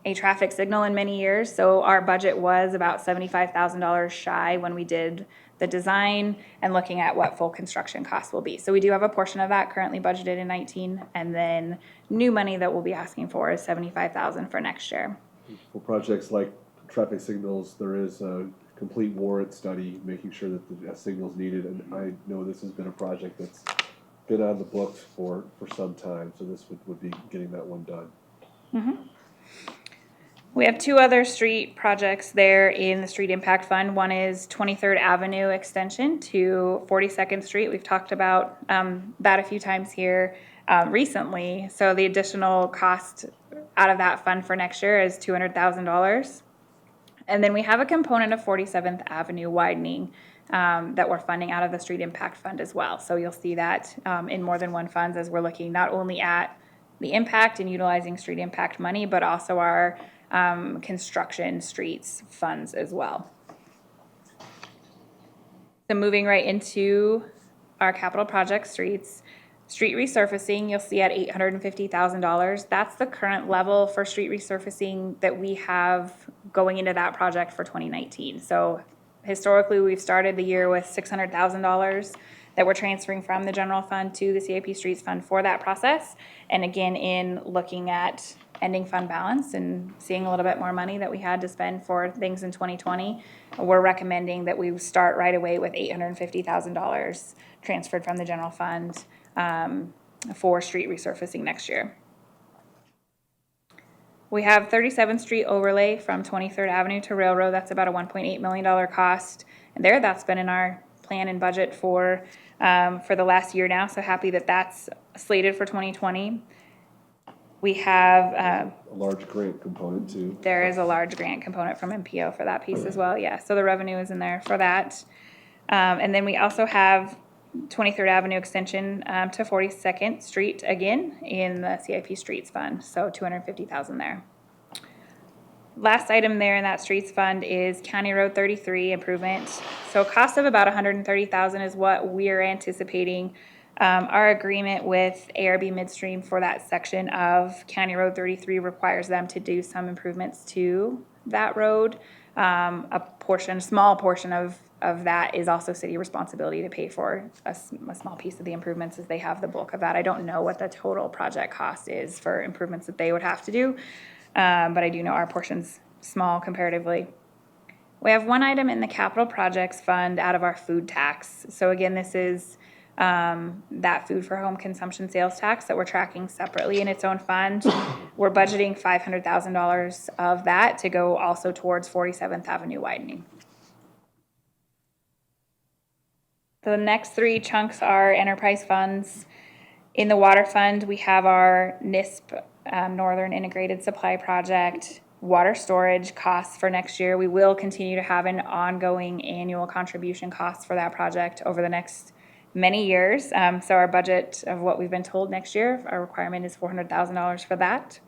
a traffic signal in many years, so our budget was about $75,000 shy when we did the design and looking at what full construction costs will be. So we do have a portion of that currently budgeted in 19, and then new money that we'll be asking for is $75,000 for next year. For projects like traffic signals, there is a complete warrant study, making sure that the signal's needed, and I know this has been a project that's been on the books for some time, so this would be getting that one done. Mm-hmm. We have two other street projects there in the Street Impact Fund. One is 23rd Avenue extension to 42nd Street. We've talked about that a few times here recently. So the additional cost out of that fund for next year is $200,000. And then we have a component of 47th Avenue widening that we're funding out of the Street Impact Fund as well. So you'll see that in more than one funds as we're looking not only at the impact and utilizing street impact money, but also our construction streets funds as well. So moving right into our capital project streets. Street resurfacing, you'll see at $850,000. That's the current level for street resurfacing that we have going into that project for 2019. So historically, we've started the year with $600,000 that we're transferring from the general fund to the CIP Streets Fund for that process. And again, in looking at ending fund balance and seeing a little bit more money that we had to spend for things in 2020, we're recommending that we start right away with $850,000 transferred from the general fund for street resurfacing next year. We have 37th Street overlay from 23rd Avenue to Railroad. That's about a $1.8 million cost. And that's been in our plan and budget for the last year now, so happy that that's slated for 2020. We have, A large grant component too. there is a large grant component from MPO for that piece as well, yeah, so the revenue is in there for that. And then we also have 23rd Avenue extension to 42nd Street again in the CIP Streets Fund, so 250,000 there. Last item there in that streets fund is County Road 33 improvement. So cost of about 130,000 is what we're anticipating. Our agreement with ARB Midstream for that section of County Road 33 requires them to do some improvements to that road. A small portion of that is also city responsibility to pay for. A small piece of the improvements as they have the bulk of that. I don't know what the total project cost is for improvements that they would have to do. But I do know our portion's small comparatively. We have one item in the capital projects fund out of our food tax. So again, this is that food for home consumption sales tax that we're tracking separately in its own fund. We're budgeting $500,000 of that to go also towards 47th Avenue widening. The next three chunks are enterprise funds. In the water fund, we have our NISP, Northern Integrated Supply Project, water storage costs for next year. We will continue to have an ongoing annual contribution cost for that project over the next many years. So our budget of what we've been told next year, our requirement is $400,000 for that.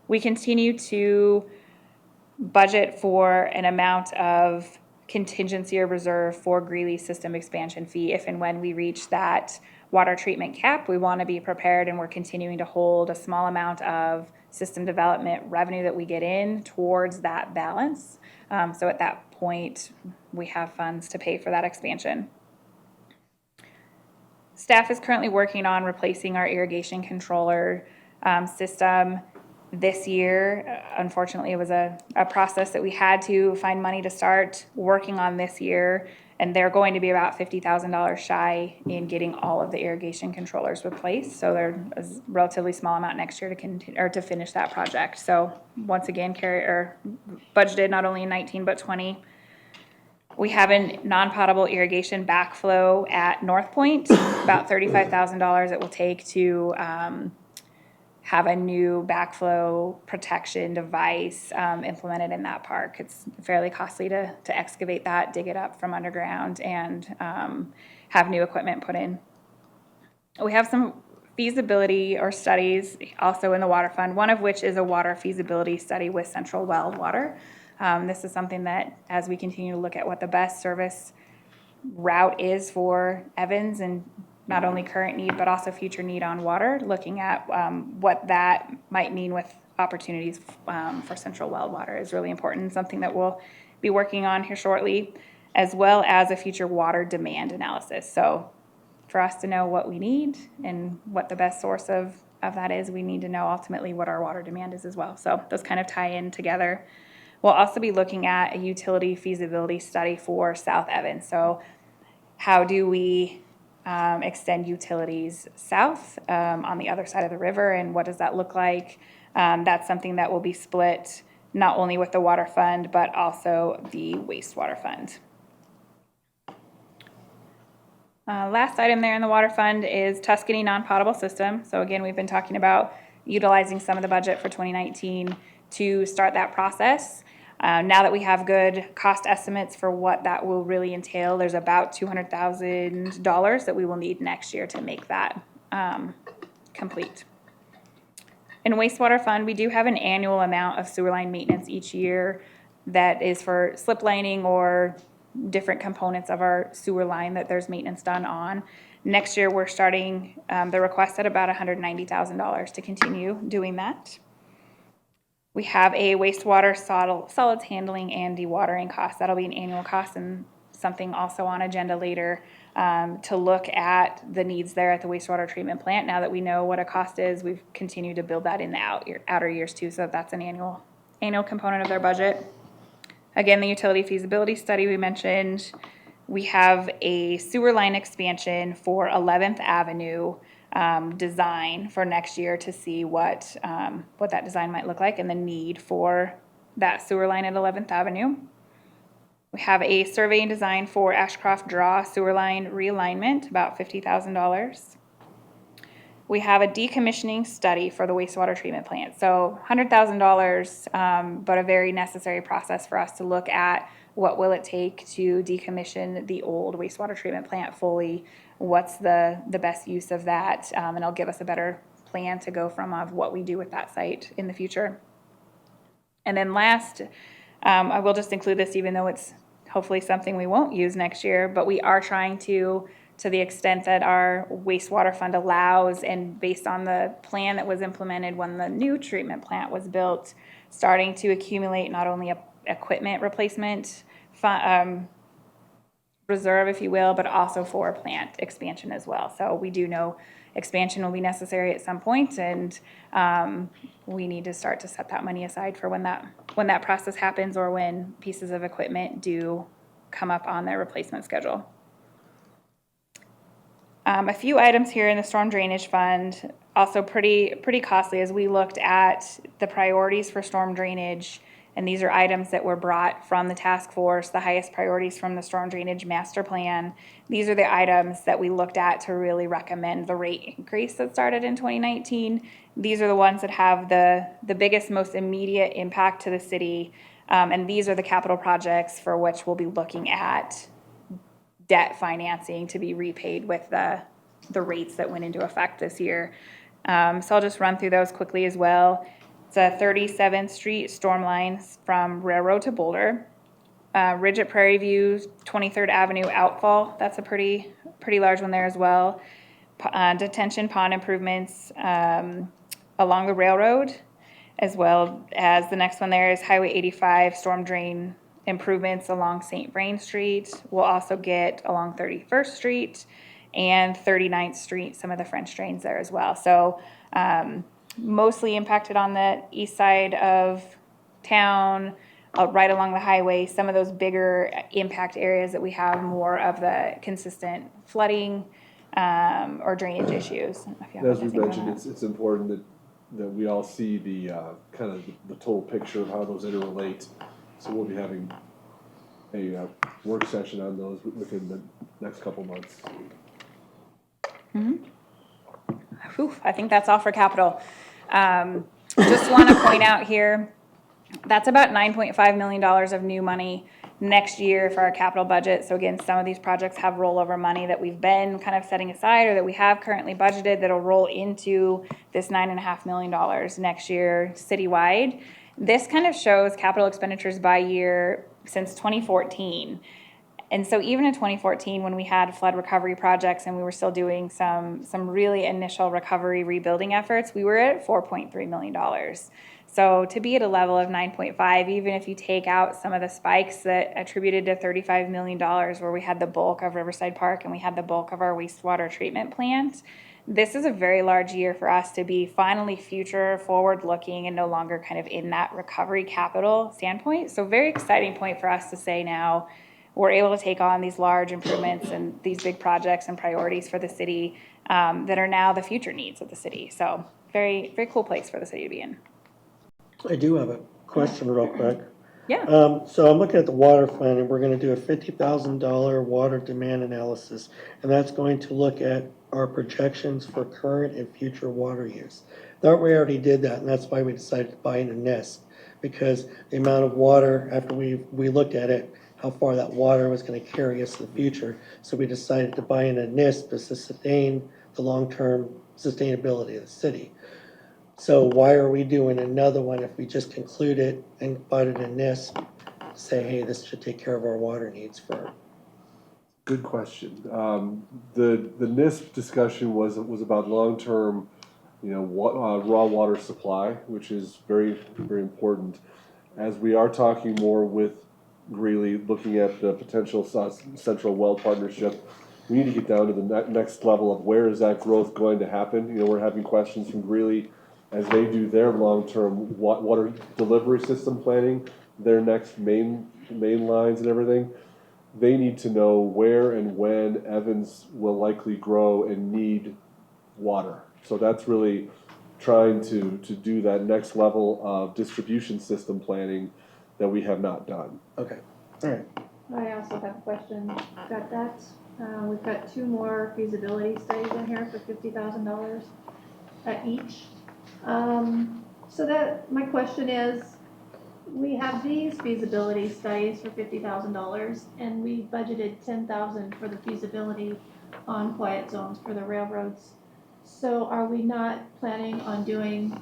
We continue to budget for an amount of contingency or reserve for Greeley system expansion fee if and when we reach that water treatment cap. We want to be prepared, and we're continuing to hold a small amount of system development revenue that we get in towards that balance. So at that point, we have funds to pay for that expansion. Staff is currently working on replacing our irrigation controller system this year. Unfortunately, it was a process that we had to find money to start working on this year, and they're going to be about $50,000 shy in getting all of the irrigation controllers replaced. So there's a relatively small amount next year to continue or to finish that project. So once again, budgeted not only in 19 but 20. We have a non-potable irrigation backflow at North Point, about $35,000 it will take to have a new backflow protection device implemented in that park. It's fairly costly to excavate that, dig it up from underground, and have new equipment put in. We have some feasibility or studies also in the water fund, one of which is a water feasibility study with Central Well Water. This is something that, as we continue to look at what the best service route is for Evans and not only current need, but also future need on water, looking at what that might mean with opportunities for Central Well Water is really important, something that we'll be working on here shortly, as well as a future water demand analysis. So for us to know what we need and what the best source of that is, we need to know ultimately what our water demand is as well. So those kind of tie in together. We'll also be looking at a utility feasibility study for South Evans. So how do we extend utilities south on the other side of the river, and what does that look like? That's something that will be split not only with the water fund, but also the wastewater fund. Last item there in the water fund is Tuscany non-potable system. So again, we've been talking about utilizing some of the budget for 2019 to start that process. Now that we have good cost estimates for what that will really entail, there's about $200,000 that we will need next year to make that complete. In wastewater fund, we do have an annual amount of sewer line maintenance each year that is for slip lining or different components of our sewer line that there's maintenance done on. Next year, we're starting the request at about $190,000 to continue doing that. We have a wastewater solids handling and dewatering cost. That'll be an annual cost, and something also on agenda later to look at the needs there at the wastewater treatment plant. Now that we know what a cost is, we've continued to build that in the outer years too, so that's an annual component of their budget. Again, the utility feasibility study we mentioned. We have a sewer line expansion for 11th Avenue design for next year to see what that design might look like and the need for that sewer line at 11th Avenue. We have a survey and design for Ashcroft Draw sewer line realignment, about $50,000. We have a decommissioning study for the wastewater treatment plant. So $100,000, but a very necessary process for us to look at what will it take to decommission the old wastewater treatment plant fully, what's the best use of that, and it'll give us a better plan to go from of what we do with that site in the future. And then last, I will just include this even though it's hopefully something we won't use next year, but we are trying to the extent that our wastewater fund allows and based on the plan that was implemented when the new treatment plant was built, starting to accumulate not only equipment replacement reserve, if you will, but also for plant expansion as well. So we do know expansion will be necessary at some point, and we need to start to set that money aside for when that process happens or when pieces of equipment do come up on their replacement schedule. A few items here in the storm drainage fund, also pretty costly as we looked at the priorities for storm drainage. And these are items that were brought from the task force, the highest priorities from the storm drainage master plan. These are the items that we looked at to really recommend the rate increase that started in 2019. These are the ones that have the biggest, most immediate impact to the city. And these are the capital projects for which we'll be looking at debt financing to be repaid with the rates that went into effect this year. So I'll just run through those quickly as well. It's a 37th Street storm lines from Railroad to Boulder. Ridge at Prairie View, 23rd Avenue outfall. That's a pretty large one there as well. Detention pond improvements along the railroad, as well as the next one there is Highway 85 storm drain improvements along St. Vrain Street. We'll also get along 31st Street and 39th Street, some of the French drains there as well. So mostly impacted on the east side of town, right along the highway, some of those bigger impact areas that we have more of the consistent flooding or drainage issues. As we mentioned, it's important that we all see the kind of the total picture of how those interrelate. So we'll be having a work session on those within the next couple months. Whew, I think that's all for capital. Just want to point out here, that's about $9.5 million of new money next year for our capital budget. So again, some of these projects have rollover money that we've been kind of setting aside or that we have currently budgeted that'll roll into this $9.5 million next year citywide. This kind of shows capital expenditures by year since 2014. And so even in 2014, when we had flood recovery projects and we were still doing some really initial recovery rebuilding efforts, we were at $4.3 million. So to be at a level of 9.5, even if you take out some of the spikes that attributed to $35 million, where we had the bulk of Riverside Park and we had the bulk of our wastewater treatment plant, this is a very large year for us to be finally future forward looking and no longer kind of in that recovery capital standpoint. So very exciting point for us to say now we're able to take on these large improvements and these big projects and priorities for the city that are now the future needs of the city. So very, very cool place for the city to be in. I do have a question real quick. Yeah. So I'm looking at the water fund and we're gonna do a $50,000 water demand analysis. And that's going to look at our projections for current and future water use. Thought we already did that, and that's why we decided to buy in a NISP, because the amount of water, after we looked at it, how far that water was gonna carry us in the future. So we decided to buy in a NISP to sustain the long-term sustainability of the city. So why are we doing another one if we just conclude it and bought it in NISP, say, hey, this should take care of our water needs for. Good question. The NISP discussion was about long-term, raw water supply, which is very, very important. As we are talking more with Greeley, looking at the potential Central Well partnership, we need to get down to the next level of where is that growth going to happen. We're having questions from Greeley as they do their long-term water delivery system planning, their next main lines and everything. They need to know where and when Evans will likely grow and need water. So that's really trying to do that next level of distribution system planning that we have not done. Okay, all right. I also have a question. Got that. We've got 2 more feasibility studies in here for $50,000 at each. So that, my question is, we have these feasibility studies for $50,000 and we budgeted $10,000 for the feasibility on quiet zones for the railroads. So are we not planning on doing,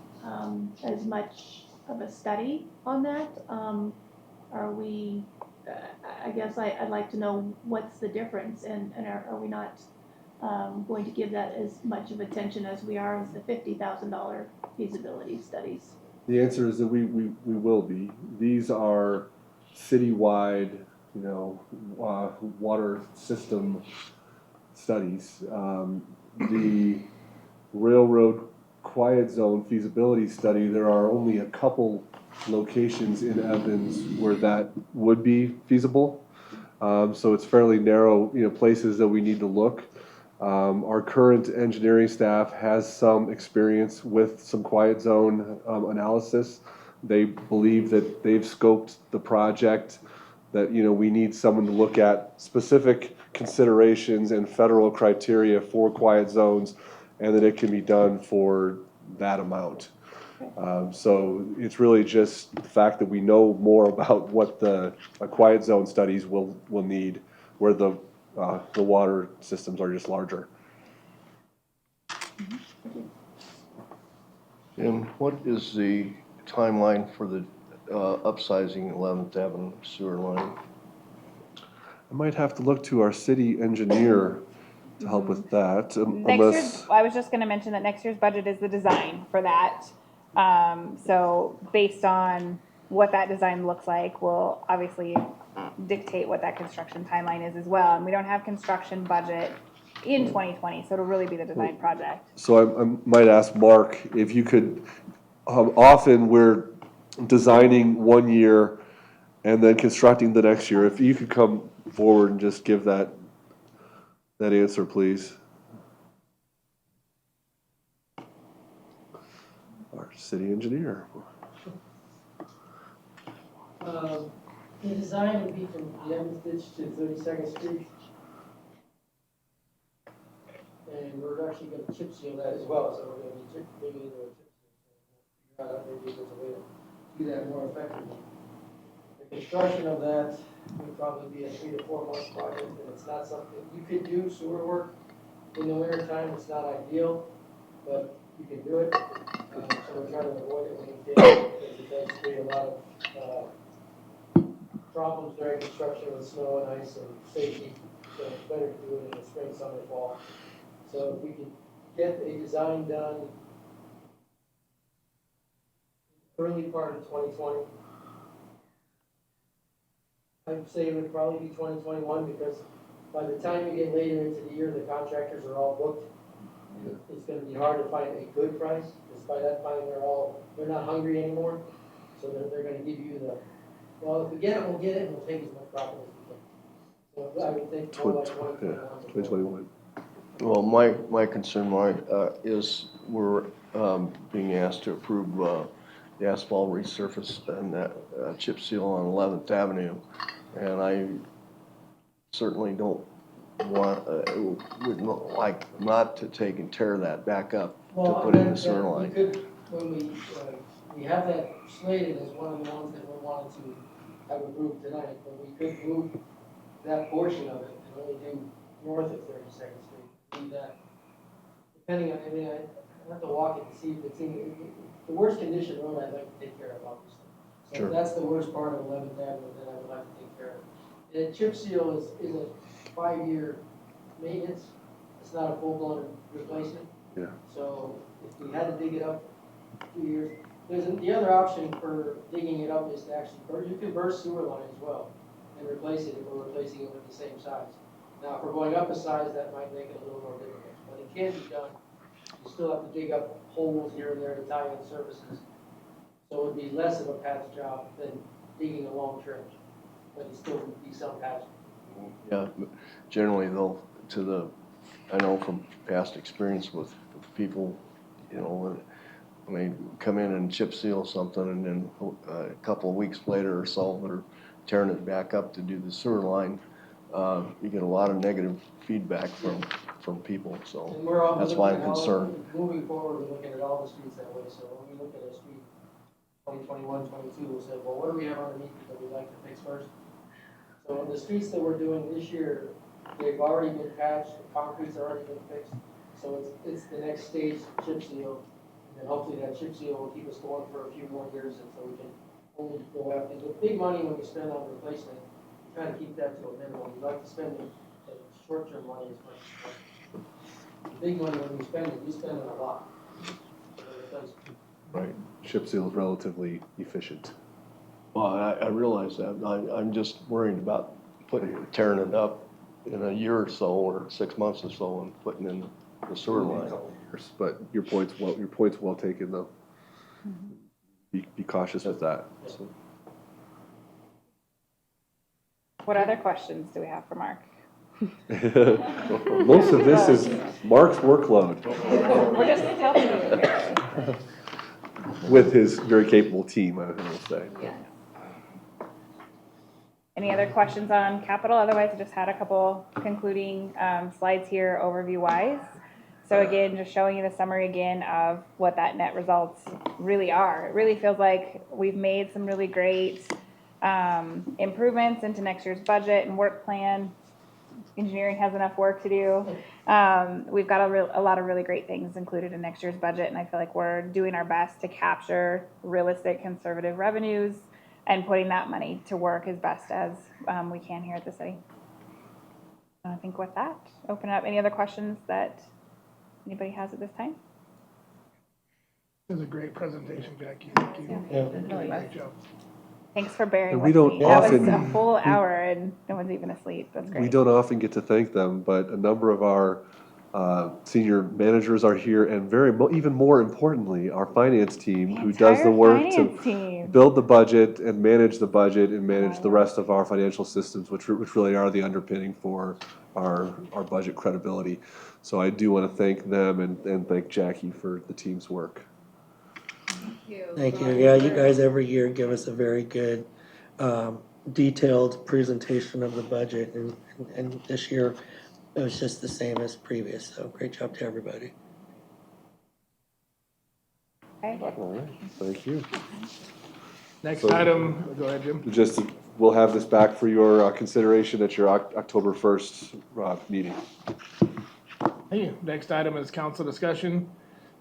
as much of a study on that? Are we, I guess I'd like to know what's the difference and are we not going to give that as much of attention as we are as the $50,000 feasibility studies? The answer is that we will be. These are citywide, water system studies. The railroad quiet zone feasibility study, there are only a couple locations in Evans where that would be feasible. So it's fairly narrow, places that we need to look. Our current engineering staff has some experience with some quiet zone analysis. They believe that they've scoped the project, that we need someone to look at specific considerations and federal criteria for quiet zones, and that it can be done for that amount. So it's really just the fact that we know more about what the quiet zone studies will need, where the water systems are just larger. And what is the timeline for the upsizing 11th Avenue sewer line? I might have to look to our city engineer to help with that, I was just gonna mention that next year's budget is the design for that. So based on what that design looks like, will obviously dictate what that construction timeline is as well. And we don't have construction budget in 2020, so it'll really be the design project. So I might ask Mark if you could, often we're designing one year and then constructing the next year. If you could come forward and just give that answer, please. Our city engineer. The design would be from the Evans Ditch to 32nd Street. And we're actually gonna chip seal that as well, so we're gonna be digging into a chip seal. Figure out maybe there's a way to do that more effectively. The construction of that would probably be a 3 to 4 month project, and it's not something, you could do sewer work in the winter time, it's not ideal, but you can do it. So we're trying to avoid it when we can, because it does create a lot of problems during construction with snow and ice and safety. So it's better to do it in the spring, summer, fall. So if we could get a design done early part of 2020, I'd say it would probably be 2021, because by the time you get later into the year, the contractors are all booked. It's gonna be hard to find a good price, because by that time they're not hungry anymore. So they're gonna give you well, if we get it, we'll get it, and we'll take as much profit as we can. So I would think more like 2021. Well, my concern, is we're being asked to approve the asphalt resurface and that chip seal on 11th Avenue. And I certainly don't would like not to take and tear that back up to put in the sewer line. We could, when we have that slated as one of the ones that we wanted to have approved tonight, but we could move that portion of it and only do north of 32nd Street. Do that, depending on, I have to walk it to see if it's in the worst condition road I'd like to take care of, obviously. So Sure. if that's the worst part of 11th Avenue, then I would like to take care of it. And chip seal is a 5-year maintenance. It's not a full-blown replacement. Yeah. So if we had to dig it up 2 years, the other option for digging it up is to actually you can burst sewer line as well and replace it if we're replacing it with the same size. Now, if we're going up a size, that might make it a little more difficult, but it can be done. You still have to dig up holes here and there to tie in surfaces. So it would be less of a patch job than digging a long trench, but it still would be some patching. Yeah, generally though, I know from past experience with people, when they come in and chip seal something, and then a couple of weeks later or so, tearing it back up to do the sewer line, you get a lot of negative feedback from people, so And we're all that's why I'm looking at all- concerned. Moving forward, we're looking at all the streets that way, so when we look at a street 2021, 22, we'll say, well, what do we have underneath that we'd like to fix first? So the streets that we're doing this year, they've already been patched, the concrete's already been fixed, so it's the next stage, chip seal. And then hopefully that chip seal will keep us going for a few more years until we can only go after, the big money when we spend on replacement, we try to keep that to a minimum. We like to spend the short-term money as much as possible. The big money when we spend it a lot. Right. Chip seal is relatively efficient. Well, I realize that. I'm just worried about tearing it up in a year or so, or 6 months or so, and putting in the sewer line. But your point's well taken, though. Be cautious with that. So. What other questions do we have for Mark? Most of this is Mark's workload We're just helping you here. with his very capable team, I will say. Any other questions on capital? Otherwise, I just had a couple concluding slides here overview-wise. So again, just showing you the summary again of what that net results really are. It really feels like we've made some really great improvements into next year's budget and work plan. Engineering has enough work to do. We've got a lot of really great things included in next year's budget, and I feel like we're doing our best to capture realistic, conservative revenues and putting that money to work as best as we can here at the city. I think with that, open up any other questions that anybody has at this time? It was a great presentation, Jackie. Thank you. Yeah. Great job. Thanks for bearing And with we don't me. That was often- a full hour and no one's even asleep. That's great. We don't often get to thank them, but a number of our senior managers are here, and even more importantly, our finance team, who does the entire work finance to team. build the budget and manage the budget and manage the rest of our financial systems, which really are the underpinning for our budget credibility. So I do want to thank them and thank Jackie for the team's work. Thank you. Yeah, you guys every year give us a very good, detailed presentation of the budget, and this year it was just the same as previous, so great job to everybody. Okay. All right, thank you. Next So- item, go ahead, Jim. We'll have this back for your consideration at your October 1st meeting. Hey, next item is council discussion.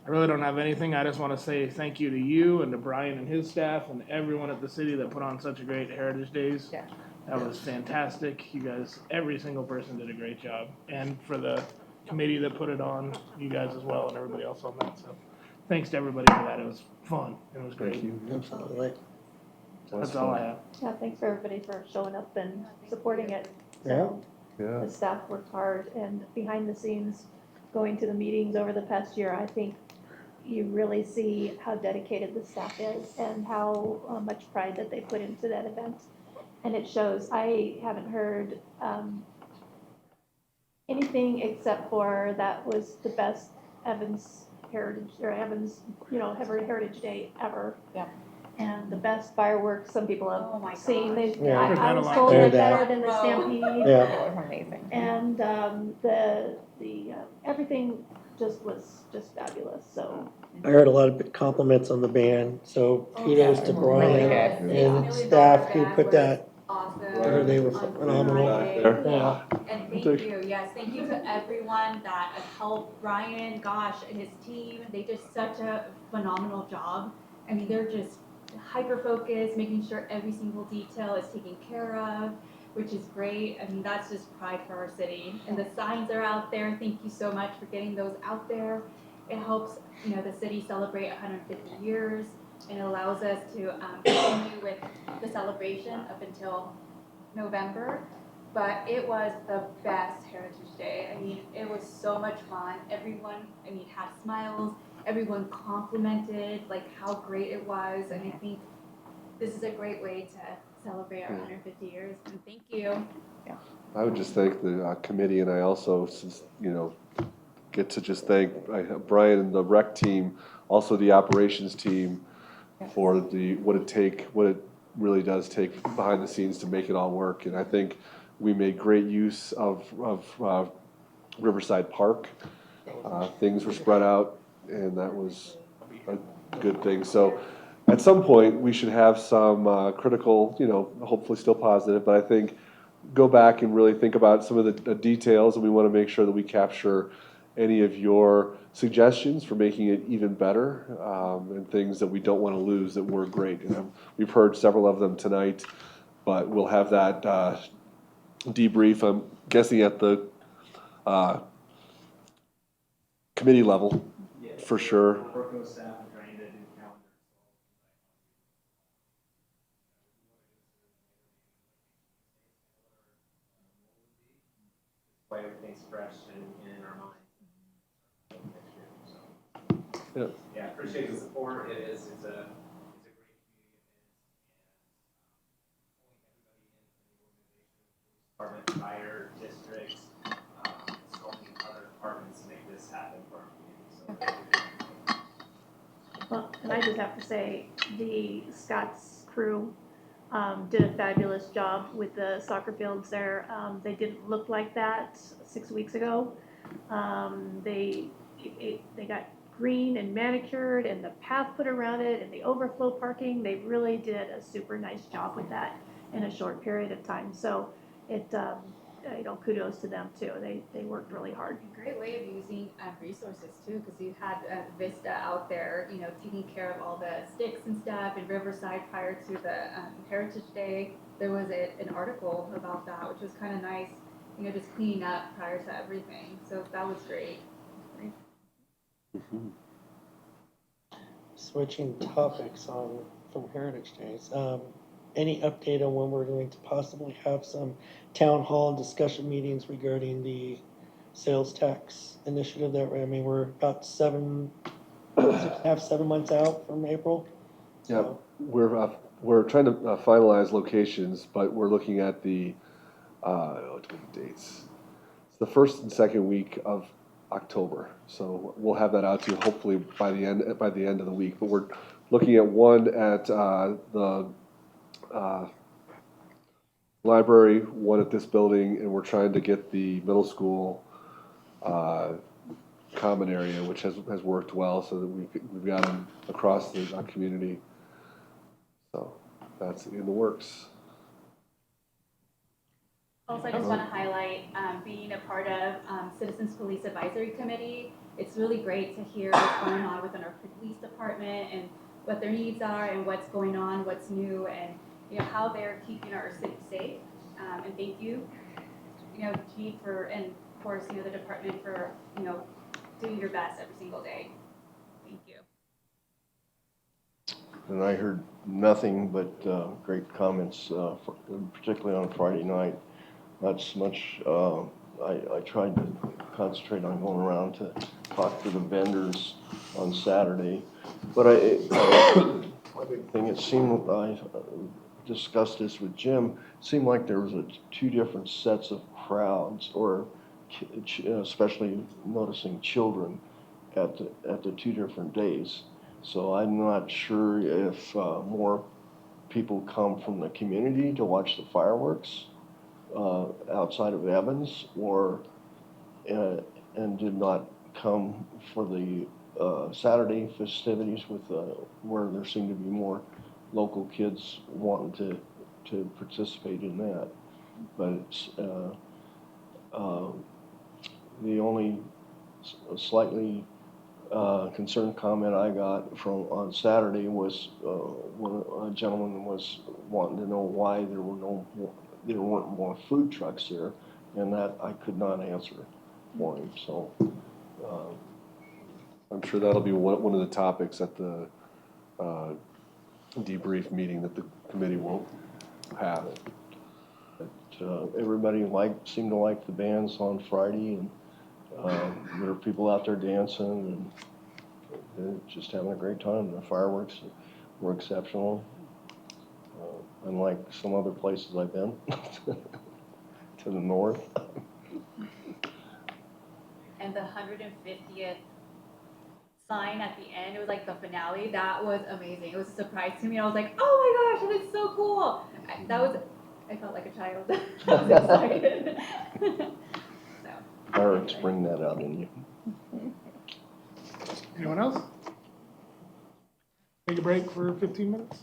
I really don't have anything. I just want to say thank you to you and to Brian and his staff and everyone at the city that put on such a great Heritage Days. Yeah. That was fantastic. You guys, every single person did a great job. And for the committee that put it on, you guys as well, and everybody else on that. So thanks to everybody for that. It was fun. It was great. Thank you. Absolutely. That's all I have. Yeah, thanks for everybody for showing up and supporting it. Yeah. Yeah. The staff worked hard and behind the scenes, going to the meetings over the past year, I think you really see how dedicated the staff is and how much pride that they put into that event. And it shows. I haven't heard anything except for that was the best Evans Heritage Heritage Day ever. Yeah. And the best fireworks some people Oh my have seen. gosh. Yeah. I was Yeah. told Heard they're that. better than the Stampede. Yeah. It was amazing. And everything just was just fabulous. So I heard a lot of compliments on the band, so kudos to Really Brian good. and staff who put that, Awesome. they were On phenomenal. Friday. Yeah. And thank you, yes, thank you to everyone that helped Brian, gosh, and his team. They did such a phenomenal job. I mean, they're just hyper-focused, making sure every single detail is taken care of, which is great. I mean, that's just pride for our city. And the signs are out there. Thank you so much for getting those out there. It helps, the city celebrate 150 years, and it allows us to continue with the celebration up until November. But it was the best Heritage Day. I mean, it was so much fun. Everyone, had smiles. Everyone complimented, how great it was. And I think this is a great way to celebrate our 150 years. And thank you. I would just thank the committee, and I also, get to just thank Brian and the rec team, also the operations team, for what it really does take behind the scenes to make it all work. And I think we made great use of Riverside Park. Things were spread out, and that was a good thing. So at some point, we should have some critical, hopefully still positive, but I think go back and really think about some of the details, and we want to make sure that we capture any of your suggestions for making it even better, and things that we don't want to lose that were great. And we've heard several of them tonight, but we'll have that debrief, I'm guessing at the committee level, for sure. Working with staff and trying to do calendars. Why everything's fresh in our minds. Yeah. Yeah, appreciate the support. It's a great community event, and pulling everybody in from the organization, police department, fire, districts, consulting other departments to make this happen for our community. So Well, and I just have to say, the Scott's crew did a fabulous job with the soccer fields there. They didn't look like that 6 weeks ago. They got green and manicured, and the path put around it, and the overflow parking. They really did a super nice job with that in a short period of time. So it, kudos to them too. They worked really hard. A great way of using resources too, because you had Vista out there, taking care of all the sticks and stuff in Riverside prior to the Heritage Day. There was an article about that, which was kind of nice, just cleaning up prior to everything. So that was great. Switching topics from Heritage Days, any update on when we're going to possibly have some town hall discussion meetings regarding the sales tax initiative we're about 7 months out from April? Yeah, So, we're trying to finalize locations, but we're looking at the dates. It's the first and second week of October, so we'll have that out to you hopefully by the end of the week. But we're looking at one at the library, one at this building, and we're trying to get the middle school common area, which has worked well, so that we've got them across the community. So that's in the works. Also, I just want to highlight being a part of Citizens Police Advisory Committee. It's really great to hear what's going on within our police department and what their needs are and what's going on, what's new, and how they're keeping our city safe. And thank you, Chief, and of course, the department for doing your best every single day. Thank you. And I heard nothing but great comments, particularly on Friday night. Not so much, I tried to concentrate on going around to talk to the vendors on Saturday. But my big thing, it seemed, I discussed this with Jim, it seemed like there was two different sets of crowds, or especially noticing children at the two different days. So I'm not sure if more people come from the community to watch the fireworks outside of Evans, or and did not come for the Saturday festivities with where there seemed to be more local kids wanting to participate in that. But it's the only slightly concerned comment I got from on Saturday was when a gentleman was wanting to know why there weren't more food trucks there, and that I could not answer for him. So I'm sure that'll be one of the topics at the debrief meeting that the committee will have. But everybody seemed to like the bands on Friday, and there were people out there dancing and just having a great time. The fireworks were exceptional, unlike some other places I've been to the north. And the 150th sign at the end, it was like the finale, that was amazing. It was a surprise to me. I was like, oh my gosh, that is so cool. I felt like a child. I was excited. So. Parents bring that out in you. Anyone else? Take a break for 15 minutes?